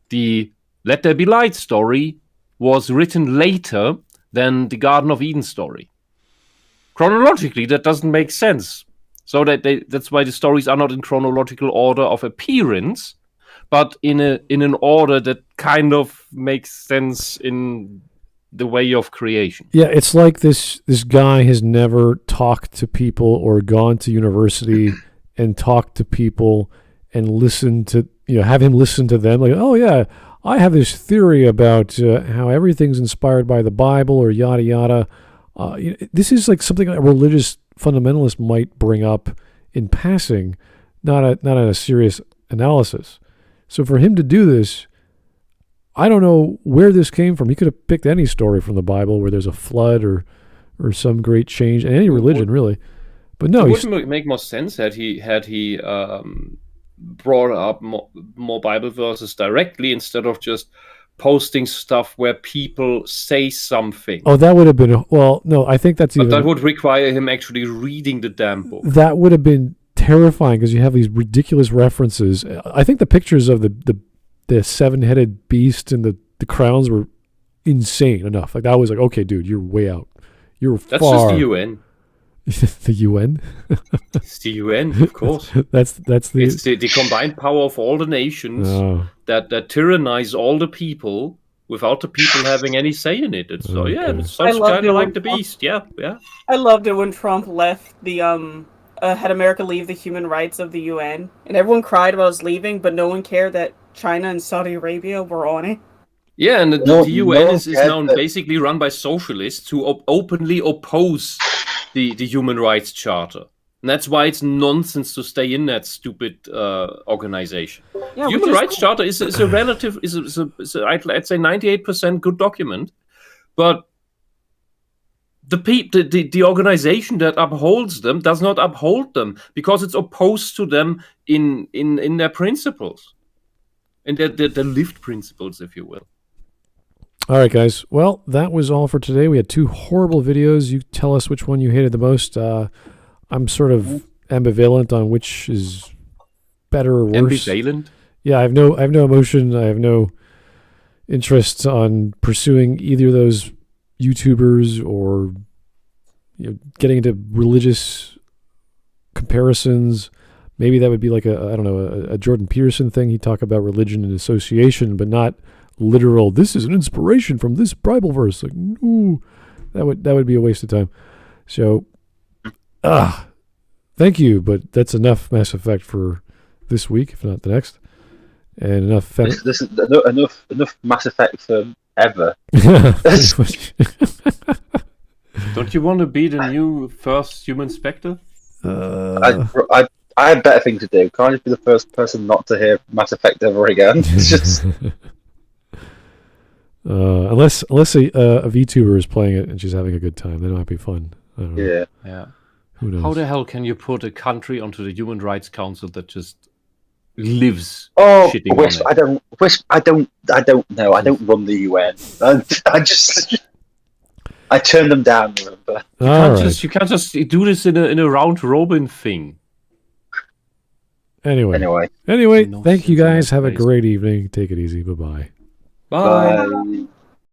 the Let There Be Light story was written later than the Garden of Eden story. Chronologically, that doesn't make sense. So that's why the stories are not in chronological order of appearance, but in an order that kind of makes sense in the way of creation. Yeah, it's like this guy has never talked to people or gone to university and talked to people and listened to, have him listen to them. Like, oh yeah, I have this theory about how everything's inspired by the Bible or yada yada. This is like something a religious fundamentalist might bring up in passing, not a serious analysis. So for him to do this, I don't know where this came from. He could have picked any story from the Bible where there's a flood or some great change in any religion, really. But no, it would make more sense had he brought up more Bible verses directly instead of just posting stuff where people say something. Oh, that would have been no. I think but that would require him actually reading the damn book. That would have been terrifying because you have these ridiculous references. I think the pictures of the seven-headed beast and the crowns were insane enough. Like that was like, okay, dude, you're way out. You're That's far. just the UN. The UN? It's the UN, of course. It's the combined power of all the nations that tyrannize all the people without the people having any say in it. It's it's kind of like the beast. Yeah. I loved it when Trump left the had America leave the human rights of the UN, and everyone cried about us leaving, but no one cared that China and Saudi Arabia were on it. Yeah, and the UN is now basically run by socialists who openly oppose the Human Rights Charter. And that's why it's nonsense to stay in that stupid organization. Yeah, Human Rights Charter is a relative, I'd say 98% good document, but the organization that upholds them does not uphold them because it's opposed to them in their principles, in their lived principles, if you will. All right, guys. Well, that was all for today. We had 2 horrible videos. You tell us which one you hated the most. I'm sort of ambivalent on which is better or worse. Ambivalent? Yeah, I have no emotion. I have no interest on pursuing either of those YouTubers or getting into religious comparisons. Maybe that would be like a Jordan Peterson thing. He'd talk about religion and association, but not literal, this is an inspiration from this Bible verse. Like, no, that would be a waste of time. So, thank you, but that's enough Mass Effect for this week, if not the next, and enough. This is enough Mass Effect for ever. Don't you want to be the new first human Spectre? I had better thing to do. Can't I just be the first person not to hear Mass Effect ever again? It's just. Unless a VTuber is playing it and she's having a good time, then it might be fun. I don't know. Yeah. Who knows? How the hell can you put a country onto the Human Rights Council that just lives shitting Whisp, on it? I don't know. I don't run the UN. I turn them down, remember? You can't just do this in a round robin thing. Anyway, No thank you sense in guys. that Have a place. great evening. Take it easy. Bye-bye. Bye. Bye.